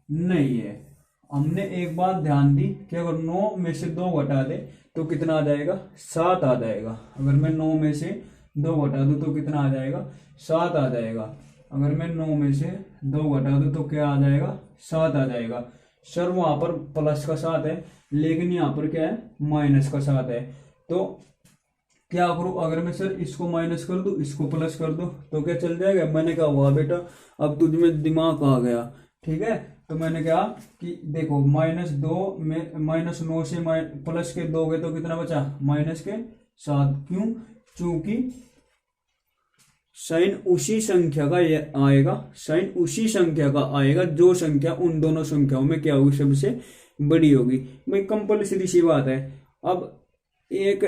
नहीं है। हमने एक बात ध्यान दी कि अगर 9 में से 2 घटा दे तो कितना आ जाएगा, 7 आ जाएगा। अगर मैं 9 में से 2 घटा दूं तो कितना आ जाएगा, 7 आ जाएगा। अगर मैं 9 में से 2 घटा दूं तो क्या आ जाएगा, 7 आ जाएगा। सर वहां पर प्लस का 7 है, लेकिन यहाँ पर क्या है, माइनस का 7 है। तो क्या करूं, अगर मैं सर इसको माइनस कर दूं, इसको प्लस कर दूं तो क्या चल जाएगा। मैंने कहा वाह बेटा, अब तुझ में दिमाग आ गया। ठीक है, तो मैंने कहा कि देखो -2 में -9 से प्लस के 2 गए तो कितना बचा, -7। क्यों, क्योंकि साइन उसी संख्या का आएगा, साइन उसी संख्या का आएगा जो संख्या उन दोनों संख्याओं में क्या होगी, सबसे बड़ी होगी। भाई कंपल्सरी सी बात है। अब एक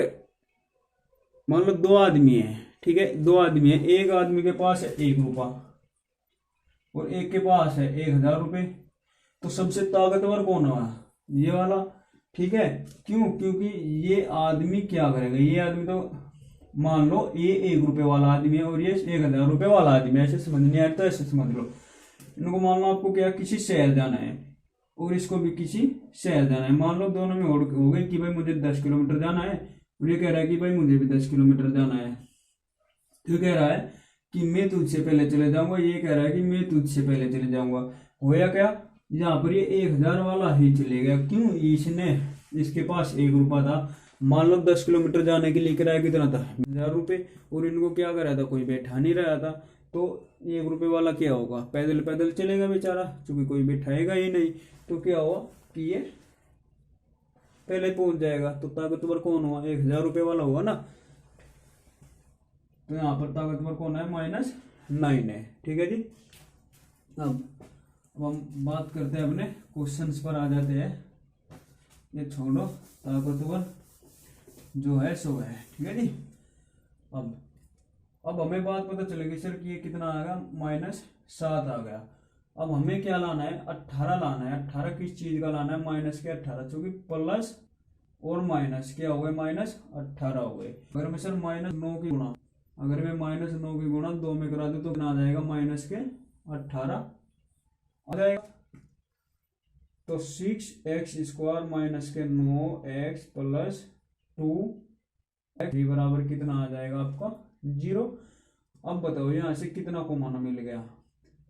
मान लो 2 आदमी है, ठीक है, 2 आदमी है, एक आदमी के पास है 1 रुपया और एक के पास है 1000 रुपये, तो सबसे ताकतवर कौन होगा, ये वाला। ठीक है, क्यों, क्योंकि ये आदमी क्या करेगा, ये आदमी तो मान लो ये 1 रुपये वाला आदमी है और ये 1000 रुपये वाला आदमी है, ऐसे समझ नहीं आता तो ऐसे समझ लो। इनको मान लो आपको क्या किसी शहर जाना है और इसको भी किसी शहर जाना है। मान लो दोनों में हो गई कि भाई मुझे 10 किलोमीटर जाना है और ये कह रहा है कि भाई मुझे भी 10 किलोमीटर जाना है। तो कह रहा है कि मैं तुझसे पहले चले जाऊंगा, ये कह रहा है कि मैं तुझसे पहले चले जाऊंगा। होया क्या, यहाँ पर ये 1000 वाला ही चले गया। क्यों, इसने इसके पास 1 रुपया था। मान लो 10 किलोमीटर जाने के लिए किराया कितना था, 1000 रुपये, और इनको क्या कर रहा था, कोई बैठा नहीं रहा था। तो 1 रुपये वाला क्या होगा, पैदल पैदल चलेगा बेचारा, क्योंकि कोई बैठाएगा ही नहीं। तो क्या हुआ कि ये पहले पहुंच जाएगा। तो ताकतवर कौन हुआ, 1000 रुपये वाला हुआ ना। तो यहाँ पर ताकतवर कौन है, -9 है। ठीक है जी। अब हम बात करते हैं अपने क्वेश्चंस पर आ जाते हैं। ये छोड़ो, ताकतवर जो है सो है। ठीक है जी। अब हमें बात पता चलेगी सर कि ये कितना आएगा, -7 आ गया। अब हमें क्या लाना है, 18 लाना है। 18 किस चीज का लाना है, माइनस के 18, क्योंकि प्लस और माइनस क्या हो गए, -18 हो गए। अगर मैं सर -9 की गुणा, अगर मैं -9 की गुणा 2 में करा दूं तो कितना आ जाएगा, -18 आ जाएगा। तो 6x² -9x + 2x बराबर कितना आ जाएगा आपका, 0। अब बताओ यहाँ से कितना कॉमन मिल गया।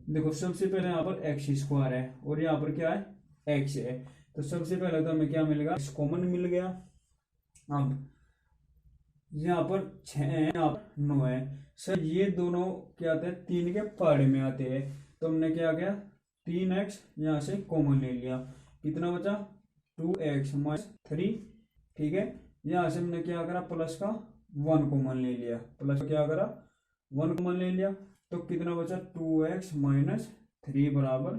देखो सबसे पहले यहाँ पर x² है और यहाँ पर क्या है, x है। तो सबसे पहले तो हमें क्या मिलेगा, कॉमन मिल गया। अब यहाँ पर 6 है, यहाँ पर 9 है। सर ये दोनों क्या आते हैं, 3 के पहाड़े में आते हैं। तो हमने क्या किया, 3x यहाँ से कॉमन ले लिया, कितना बचा 2x - 3। ठीक है, यहाँ से हमने क्या करा, प्लस का 1 कॉमन ले लिया, प्लस क्या करा 1 कॉमन ले लिया। तो कितना बचा 2x - 3 बराबर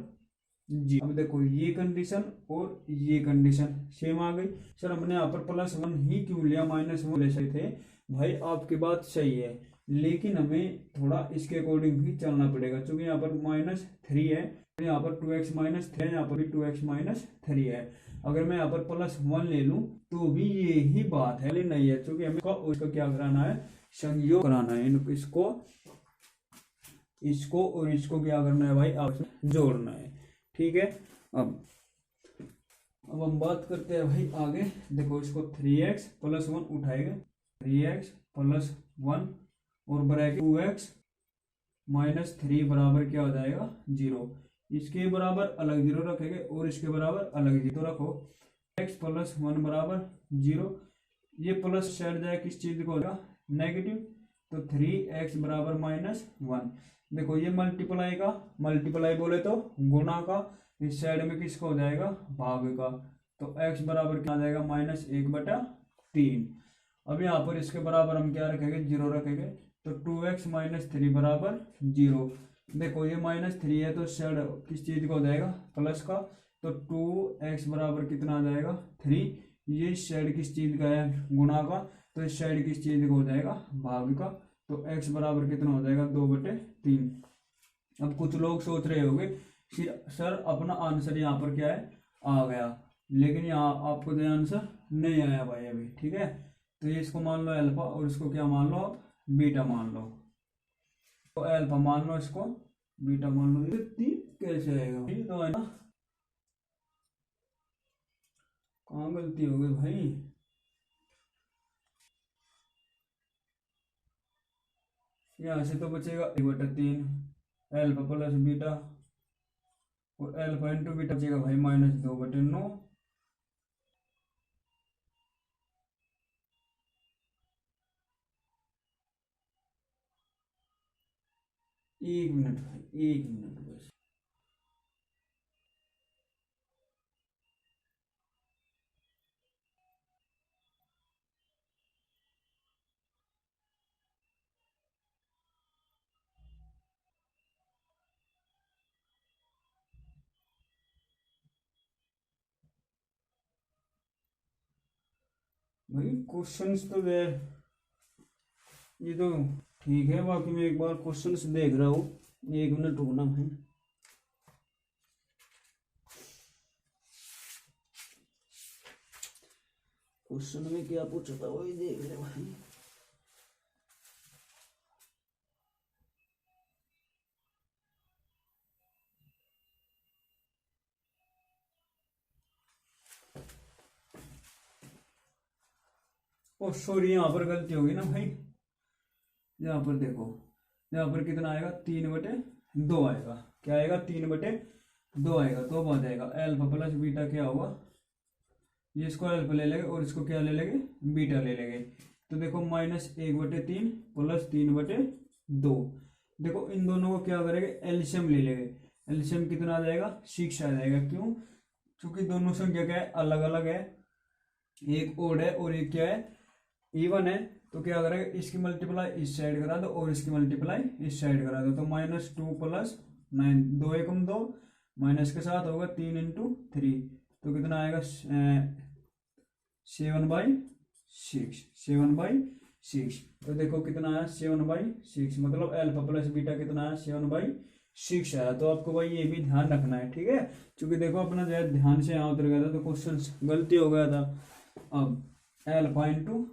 0। अब देखो ये कंडीशन और ये कंडीशन सेम आ गई। सर हमने यहाँ पर +1 ही क्यों लिया, -1 ले सकते थे। भाई आपकी बात सही है, लेकिन हमें थोड़ा इसके अकॉर्डिंग भी चलना पड़ेगा, क्योंकि यहाँ पर -3 है, यहाँ पर 2x - 3 है, यहाँ पर भी 2x - 3 है। अगर मैं यहाँ पर +1 ले लूं तो भी ये ही बात है, लेकिन नहीं है, क्योंकि हमें उसका क्या कराना है, संयोग कराना है। इसको और इसको क्या करना है भाई, आपस में जोड़ना है। ठीक है। अब हम बात करते हैं भाई आगे। देखो इसको 3x + 1 उठाएंगे, 3x + 1 और ब्रैकेट 2x - 3 बराबर क्या हो जाएगा, 0। इसके बराबर अलग 0 रखेंगे और इसके बराबर अलग 0 रखो। x + 1 बराबर 0, ये प्लस साइड जाए किस चीज को होगा, नेगेटिव, तो 3x बराबर -1। देखो ये मल्टीप्लाई बोले तो गुणा का, इस साइड में किसका हो जाएगा, भाग का, तो x बराबर क्या आ जाएगा, -1/3। अब यहाँ पर इसके बराबर हम क्या रखेंगे, 0 रखेंगे, तो 2x - 3 बराबर 0। देखो ये -3 है तो साइड किस चीज का हो जाएगा, प्लस का, तो 2x बराबर कितना आ जाएगा, 3। ये साइड किस चीज का है, गुणा का, तो इस साइड किस चीज का हो जाएगा, भाग का, तो x बराबर कितना हो जाएगा, 2/3। अब कुछ लोग सोच रहे होंगे सर अपना आंसर यहाँ पर क्या है, आ गया, लेकिन यहाँ आपको जो आंसर नहीं आया भाई अभी। ठीक है, तो ये इसको मान लो अल्फा और इसको क्या मान लो आप, बीटा मान लो। तो अल्फा मान लो, इसको बीटा मान लो। ये 3 कैसे आएगा, ये तो है ना, कहाँ गलती हो गई भाई। यहाँ से तो बचेगा 1/3 अल्फा प्लस बीटा, और अल्फा इंटू बीटा बचेगा भाई -2/9। 1 मिनट भाई, 1 मिनट बस। भाई क्वेश्चंस तो दे, ये तो ठीक है, बाकी मैं एक बार क्वेश्चंस देख रहा हूँ, 1 मिनट रुकना भाई। क्वेश्चन में क्या पूछा था वही देख ले भाई। ओ सॉरी, यहाँ पर गलती होगी ना भाई, यहाँ पर देखो, यहाँ पर कितना आएगा, 3/2 आएगा। क्या आएगा, 3/2 आएगा। तो अब आ जाएगा अल्फा प्लस बीटा क्या होगा, ये इसको अल्फा ले लेंगे और इसको क्या ले लेंगे, बीटा ले लेंगे। तो देखो -1/3 + 3/2। देखो इन दोनों को क्या करेंगे, एलसीएम ले लेंगे। एलसीएम कितना आ जाएगा, 6 आ जाएगा। क्यों, क्योंकि दोनों संख्या क्या है, अलग अलग है, एक ओड है और एक क्या है, इवन है। तो क्या करेगा, इसकी मल्टीप्लाई इस साइड करा दो और इसकी मल्टीप्लाई इस साइड करा दो, तो -2 + 9, 2 एकम 2, माइनस के साथ होगा 3 × 3, तो कितना आएगा, 7/6, 7/6। तो देखो कितना आया, 7/6, मतलब अल्फा प्लस बीटा कितना आया, 7/6 आया। तो आपको भाई ये भी ध्यान रखना है। ठीक है, क्योंकि देखो अपना जो है ध्यान से यहाँ उतर गया था तो क्वेश्चन गलती हो गया था। अब अल्फा इंटू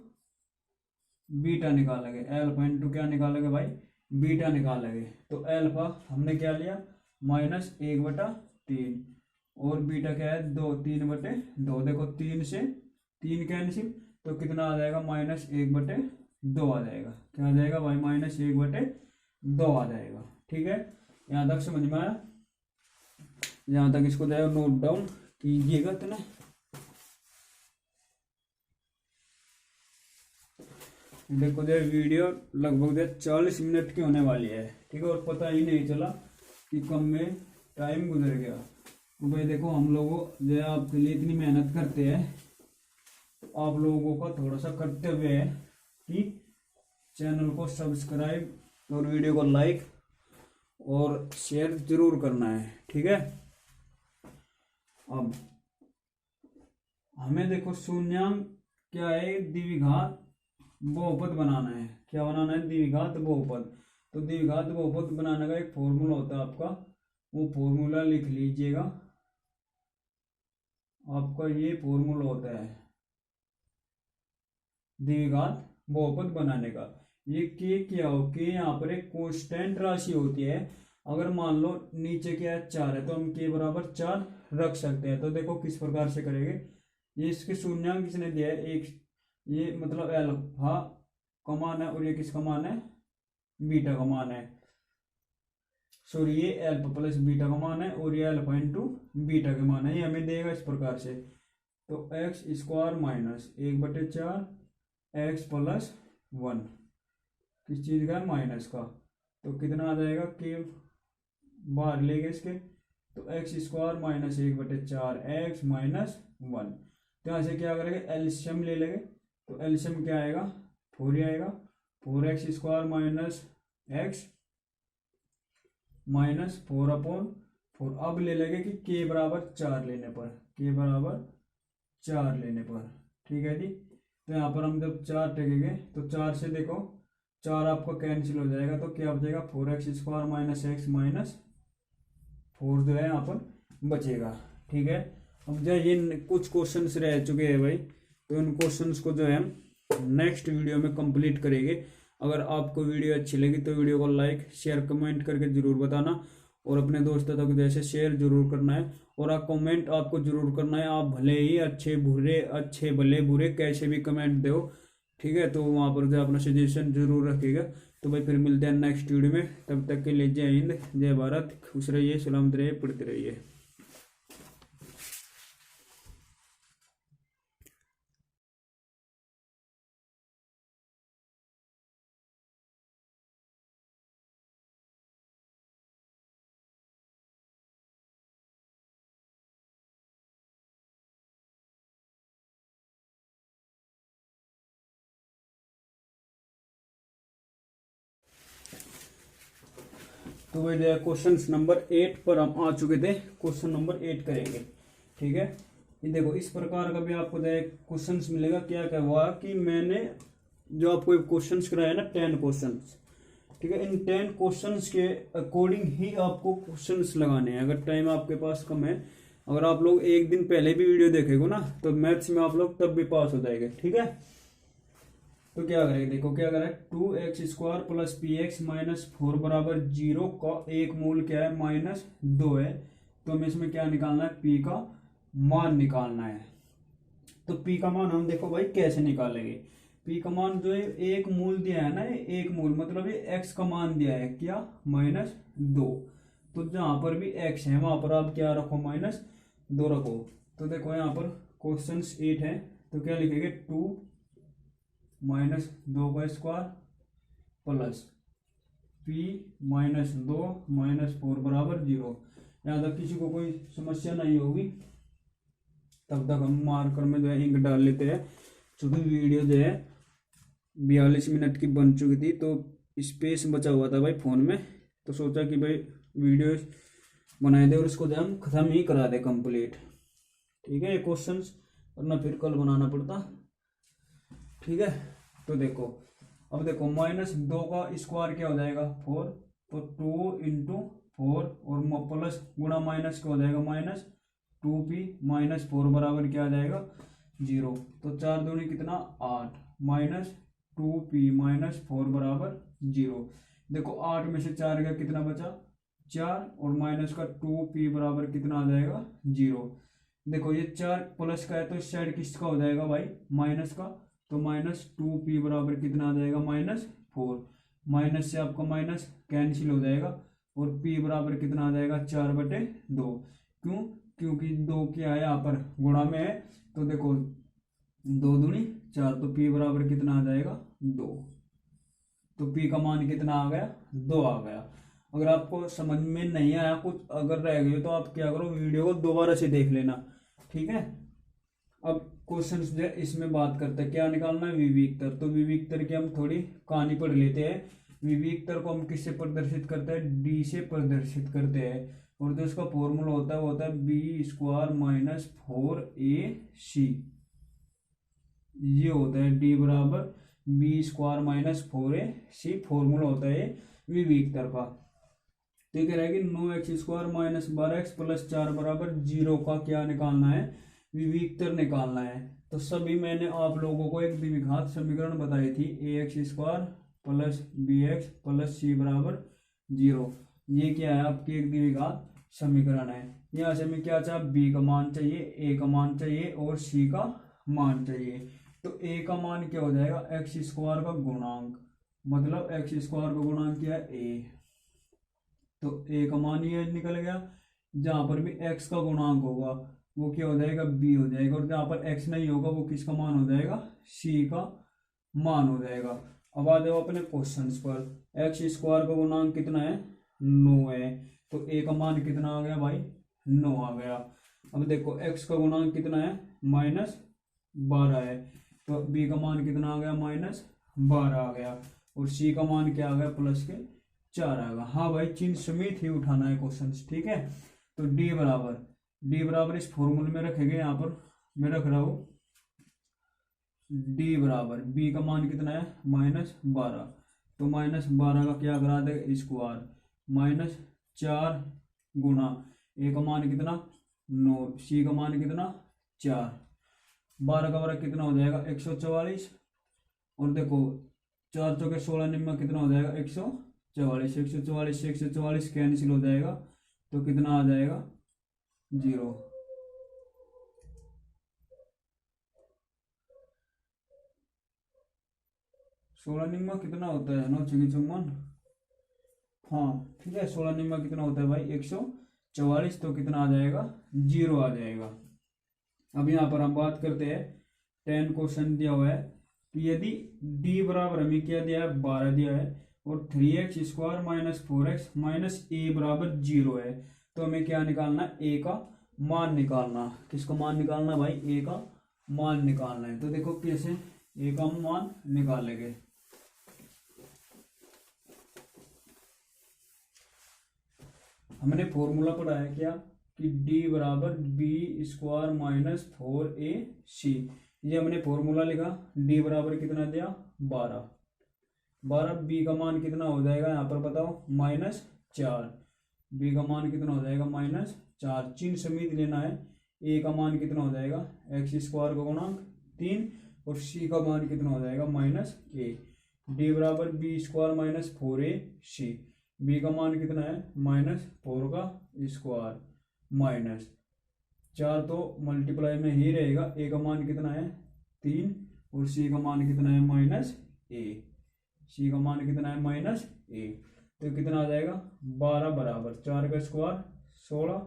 बीटा निकालेंगे, अल्फा इंटू क्या निकालेंगे भाई, बीटा निकालेंगे। तो अल्फा हमने क्या लिया, -1/3 और बीटा क्या है, 2, 3/2। देखो 3 से 3 कैंसिल, तो कितना आ जाएगा, -1/2 आ जाएगा। क्या आ जाएगा भाई, -1/2 आ जाएगा। ठीक है, यहाँ तक समझ में आया, यहाँ तक इसको जाएगा नोट डाउन कीजिएगा। तो ना देखो जो वीडियो लगभग 40 मिनट की होने वाली है। ठीक है, और पता ही नहीं चला कि कम में टाइम गुजर गया। तो भाई देखो हम लोगों जो है आपके लिए इतनी मेहनत करते हैं, तो आप लोगों का थोड़ा सा कर्तव्य है कि चैनल को सब्सक्राइब और वीडियो को लाइक और शेयर जरूर करना है। ठीक है, अब हमें देखो शून्यांक क्या है, द्विघात बहुपद बनाना है। क्या बनाना है? द्विघात बहुपद। तो द्विघात बहुपद बनाने का एक फॉर्मूला होता है आपका, वो फॉर्मूला लिख लीजिएगा। आपका ये फॉर्मूला होता है द्विघात बहुपद बनाने का। ये के क्या हो? के यहाँ पर एक कांस्टेंट राशि होती है। अगर मान लो नीचे क्या है 4 है, तो हम के बराबर 4 रख सकते हैं। तो देखो किस प्रकार से करेंगे। ये इसके शून्यांक किसने दिया है? एक। ये मतलब अल्फा का मान है, और ये किसका मान है? बीटा का मान है। सॉरी, ये अल्फा प्लस बीटा का मान है, और ये अल्फा इंटू बीटा का मान है। ये हमें देगा इस प्रकार से। तो x square minus 1/4 x plus 1, किस चीज का? माइनस का। तो कितना आ जाएगा? के बाहर ले गए इसके, तो x square minus 1/4 x minus 1। तो यहाँ से क्या करेंगे? एलसीएम ले लेंगे। तो एलसीएम क्या आएगा? 4 ही आएगा। 4x square minus x minus 4/4। अब ले लेंगे कि के बराबर 4 लेने पर, के बराबर 4 लेने पर, ठीक है जी। तो यहाँ पर हम जब 4 टेकेंगे तो 4 से देखो 4 आपका कैंसिल हो जाएगा। तो क्या बचेगा? 4x square minus x minus 4 जो है यहाँ पर बचेगा, ठीक है। अब जो ये कुछ क्वेश्चंस रह चुके हैं भाई, तो इन क्वेश्चंस को जो है हम नेक्स्ट वीडियो में कंप्लीट करेंगे। अगर आपको वीडियो अच्छी लगी तो वीडियो को लाइक शेयर कमेंट करके जरूर बताना, और अपने दोस्तों तक जैसे शेयर जरूर करना है। और आप कमेंट आपको जरूर करना है। आप भले ही अच्छे बुरे, अच्छे भले बुरे कैसे भी कमेंट दो, ठीक है। तो वहाँ पर जो अपना सजेशन जरूर रखिएगा। तो भाई फिर मिलते हैं नेक्स्ट वीडियो में। तब तक के लिए जय हिंद, जय भारत, खुश रहिए, सलामत रहिए, पढ़ते रहिए। तो वही जो है क्वेश्चन नंबर 8 पर हम आ चुके थे। क्वेश्चन नंबर 8 करेंगे, ठीक है। ये देखो इस प्रकार का भी आपको क्वेश्चन मिलेगा। क्या क्या हुआ कि मैंने जो आपको क्वेश्चन कराया ना 10 क्वेश्चन, ठीक है। इन 10 क्वेश्चन के अकॉर्डिंग ही आपको क्वेश्चन लगाने हैं। अगर टाइम आपके पास कम है, अगर आप लोग एक दिन पहले भी वीडियो देखेगा ना, तो मैथ्स में आप लोग तब भी पास हो जाएंगे, ठीक है। तो क्या करेंगे? देखो क्या करें, 2x square plus P x minus 4 बराबर 0 का एक मूल क्या है? -2 है। तो हमें इसमें क्या निकालना है? p का मान निकालना है। तो p का मान हम देखो भाई कैसे निकालेंगे। p का मान जो है एक मूल दिया है ना, एक मूल मतलब ये x का मान दिया है क्या? -2। तो जहां पर भी x है वहां पर आप क्या रखो? -2 रखो। तो देखो यहाँ पर क्वेश्चन 8 है, तो क्या लिखेंगे? 2 -2 का स्क्वायर प्लस p -2 -4 बराबर 0। यहाँ तक किसी को कोई समस्या नहीं होगी, तब तक हम मार्कर में जो है इंक डाल लेते हैं। चूंकि वीडियो जो है 42 मिनट की बन चुकी थी, तो स्पेस बचा हुआ था भाई फोन में, तो सोचा कि भाई वीडियो बनाए दे और इसको जो हम खत्म ही करा दे कंप्लीट, ठीक है। ये क्वेश्चन वरना फिर कल बनाना पड़ता, ठीक है। तो देखो अब देखो -2 का स्क्वायर क्या हो जाएगा? 4। तो 2 इंटू 4 और प्लस गुणा माइनस क्या हो जाएगा? -2p -4 बराबर क्या आ जाएगा? 0। तो 4 दूनी कितना? 8 -2p -4 बराबर 0। देखो 8 में से 4 का कितना बचा? 4, और माइनस का 2p बराबर कितना आ जाएगा? 0। देखो ये 4 प्लस का है, तो इस साइड किसका हो जाएगा भाई? माइनस का। तो -2p बराबर कितना आ जाएगा? -4। माइनस से आपका माइनस कैंसिल हो जाएगा, और p बराबर कितना आ जाएगा? 4/2। क्यों? क्योंकि 2 क्या है यहाँ पर? गुणा में है। तो देखो 2 दूनी 4, तो p बराबर कितना आ जाएगा? 2। तो p का मान कितना आ गया? 2 आ गया। अगर आपको समझ में नहीं आया कुछ, अगर रह गए, तो आप क्या करो, वीडियो को दोबारा से देख लेना, ठीक है। अब क्वेश्चन जो है इसमें बात करते हैं क्या निकालना है? विविक्तर। तो विविक्तर की हम थोड़ी कहानी पढ़ लेते हैं। विविक्तर को हम किससे प्रदर्शित करते हैं? डी से प्रदर्शित करते हैं। और जो इसका फॉर्मूला होता है वो होता है बी स्क्वायर -4ac। ये होता है डी बराबर B square minus 4ac formula होता है विविक्तर का। तो ये कह रहा है कि 9x² माइनस 12x प्लस 4 बराबर 0 का क्या निकालना है, विविक्तर निकालना है। तो सभी मैंने आप लोगों को एक द्विघात समीकरण बताई थी, ax² plus bx plus c बराबर 0। ये क्या है, आपकी एक द्विघात समीकरण है। यहाँ से हमें क्या चाहिए, b का मान चाहिए, a का मान चाहिए और c का मान चाहिए। तो a का मान क्या हो जाएगा, x² का गुणांक, मतलब x² का गुणांक क्या है, a। तो a का मान ये निकल गया। जहां पर भी x का गुणांक होगा वो क्या हो जाएगा, b हो जाएगा। और जहां पर x नहीं होगा वो किसका मान हो जाएगा, c का मान हो जाएगा। अब आ जाओ अपने क्वेश्चंस पर। x² का गुणांक कितना है, 9 है। तो a का मान कितना आ गया भाई, 9 आ गया। अब देखो x का गुणांक कितना है, -12 है। तो b का मान कितना आ गया, -12 आ गया। और c का मान क्या आ गया, +4 आ गया। हाँ भाई, चिन्ह समेत ही उठाना है क्वेश्चन, ठीक है। तो d बराबर इस फॉर्मूले में रखेंगे। यहाँ पर मैं रख रहा हूं d बराबर, b का मान कितना है, -12। तो -12 का क्या करा देगा, स्क्वायर, -4 गुना a का मान कितना 9, c का मान कितना 4, 12 का वर्ग कितना हो जाएगा 144। और देखो 4 चौके 16 निम्न कितना हो जाएगा 144, 144 से 144 कैंसिल हो जाएगा। तो कितना आ जाएगा 0। सोलह निम्मा कितना होता है, 9 छः 54। हाँ ठीक है, 16 निम्मा कितना होता है भाई 144। तो कितना आ जाएगा 0 आ जाएगा। अब यहाँ पर हम बात करते हैं 10 क्वेश्चन दिया हुआ है कि यदि d बराबर हमें क्या दिया है, 12 दिया है और 3x² minus 4x minus a बराबर 0 है। तो हमें क्या निकालना है, a का मान निकालना। किसका मान निकालना भाई, a का मान निकालना है। तो देखो कैसे a का मान निकालेंगे। हमने फॉर्मूला पढ़ा है क्या कि d बराबर b² माइनस 4ac। ये हमने फॉर्मूला लिखा, d बराबर कितना दिया 12, b का मान कितना हो जाएगा यहाँ पर बताओ -4, b का मान कितना हो जाएगा -4। चिन्ह समेत लेना है। a का मान कितना हो जाएगा x² का गुणांक 3 और c का मान कितना हो जाएगा -a। d बराबर b² माइनस 4ac, b का मान कितना है -4 का स्क्वायर माइनस 4, तो मल्टीप्लाई में ही रहेगा। a का मान कितना है 3 और c का मान कितना है -a, c का मान कितना है -a। तो कितना आ जाएगा 12 बराबर 4 का स्क्वायर 16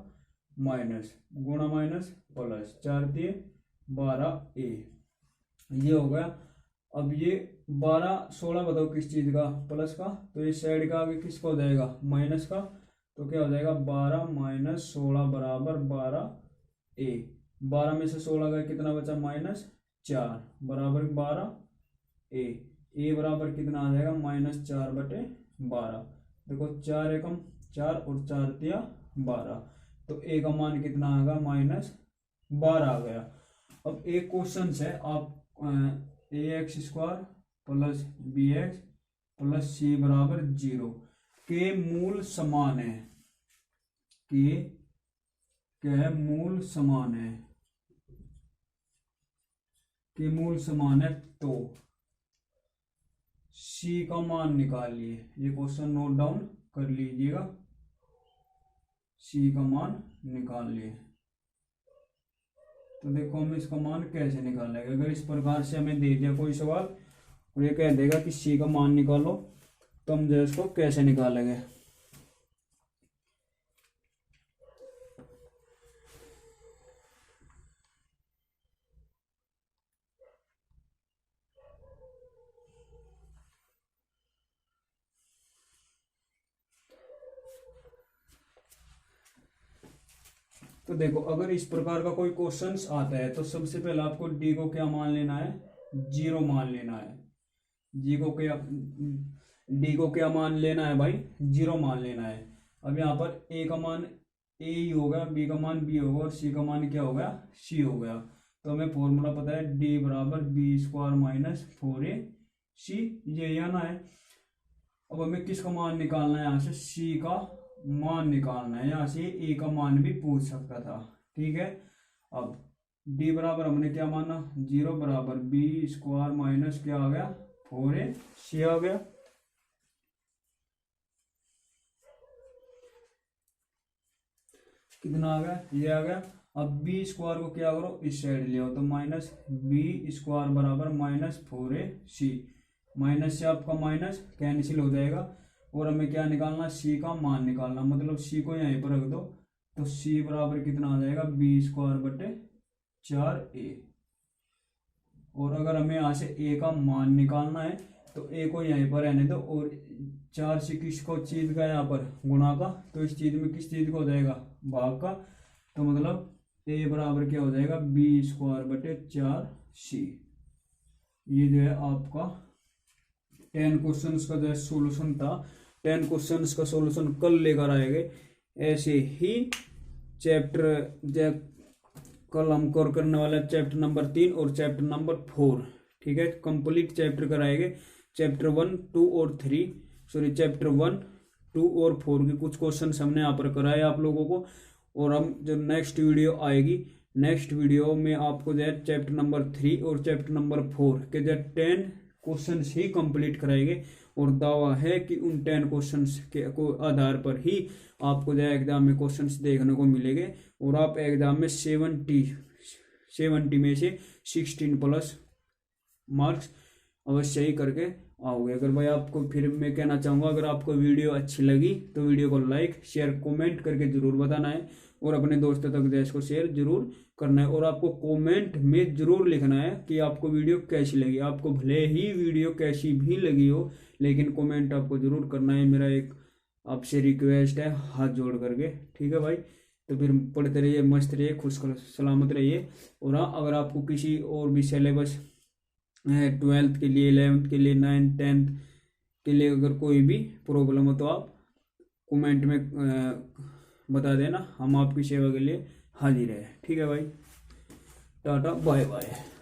माइनस गुणा माइनस प्लस 4 दिए 12a। ये हो गया। अब ये 12 16 बताओ किस चीज का, प्लस का। तो इस साइड का आगे किसका हो जाएगा, माइनस का। तो क्या हो जाएगा 12 माइनस 16 बराबर 12a। 12 में से 16 का कितना बचा -4 बराबर 12a। a बराबर कितना आ जाएगा -4/12। देखो 4 एकम 4 और 4 तिया 12। तो a का मान कितना आ गया -12 आ गया। अब एक क्वेश्चन है, आप ax² plus bx plus c बराबर 0 के मूल समान है, के क्या मूल समान है, के मूल समान है तो c का मान निकालिए। ये क्वेश्चन नोट डाउन कर लीजिएगा, c का मान निकाल लिए। तो देखो हम इसका मान कैसे निकालेंगे। अगर इस प्रकार से हमें दे दिया कोई सवाल और ये कह देगा कि c का मान निकालो, तो हम जो इसको कैसे निकालेंगे। तो देखो अगर इस प्रकार का कोई क्वेश्चंस आता है तो सबसे पहले आपको d को क्या मान लेना है, 0 मान लेना है। d को क्या मान लेना है भाई, 0 मान लेना है। अब यहाँ पर a का मान a ही होगा, b का मान b होगा और c का मान क्या हो गया, c हो गया। तो हमें फॉर्मूला पता है d बराबर b² माइनस 4ac। सी, ये आना है। अब हमें किसका मान निकालना है, यहाँ से सी का मान निकालना है, यहाँ से ए का मान भी पूछ सकता था, ठीक है। अब डी बराबर हमने क्या माना, 0 बराबर बी स्क्वायर माइनस क्या आ गया 4a सी आ गया। कितना आ गया, ये आ गया। अब बी स्क्वायर को क्या करो, इस साइड ले आओ, तो माइनस बी स्क्वायर बराबर माइनस 4a सी, माइनस से आपका माइनस कैंसिल हो जाएगा। और हमें क्या निकालना, सी का मान निकालना, मतलब सी को यहीं पर रख दो, तो सी बराबर कितना आ जाएगा, बी स्क्वायर बटे 4a। और अगर हमें यहाँ से ए का मान निकालना है तो ए को यहीं पर रहने दो, और 4 से किसको चीज का यहाँ पर गुणा का, तो इस चीज में किस चीज का हो जाएगा, भाग का, तो मतलब ए बराबर क्या हो जाएगा, बी स्क्वायर बटे 4c। ये जो है आपका 10 क्वेश्चन का जो है सोल्यूशन था। 10 क्वेश्चन का सोल्यूशन कल लेकर आएंगे। ऐसे ही चैप्टर कल हम कोर करने वाला है चैप्टर नंबर 3 और चैप्टर नंबर 4, ठीक है। कंप्लीट चैप्टर कराएंगे, चैप्टर 1, 2 और 3, सॉरी चैप्टर 1, 2 और 4 के कुछ क्वेश्चन हमने यहाँ पर कराए आप लोगों को। और हम जो नेक्स्ट वीडियो आएगी, नेक्स्ट वीडियो में आपको जो है चैप्टर नंबर 3 और चैप्टर नंबर 4 के जो 10 क्वेश्चन ही कंप्लीट कराएंगे। और दावा है कि उन 10 क्वेश्चंस के को आधार पर ही आपको जो है एग्जाम में क्वेश्चंस देखने को मिलेंगे, और आप एग्जाम में 70 में से 16 प्लस मार्क्स अवश्य ही करके आओगे। अगर भाई आपको, फिर मैं कहना चाहूँगा, अगर आपको वीडियो अच्छी लगी तो वीडियो को लाइक शेयर कमेंट करके जरूर बताना है, और अपने दोस्तों तक जो इसको शेयर जरूर करना है। और आपको कमेंट में जरूर लिखना है कि आपको वीडियो कैसी लगी। आपको भले ही वीडियो कैसी भी लगी हो, लेकिन कमेंट आपको जरूर करना है, मेरा एक आपसे रिक्वेस्ट है हाथ जोड़ करके, ठीक है भाई। तो फिर पढ़ते रहिए, मस्त रहिए, खुश सलामत रहिए। और हाँ, अगर आपको किसी और भी सिलेबस 12th के लिए, 11th के लिए, 9th 10th के लिए अगर कोई भी प्रॉब्लम हो तो आप कमेंट में बता देना, हम आपकी सेवा के लिए हाजिर है, ठीक है भाई। Tata bye bye.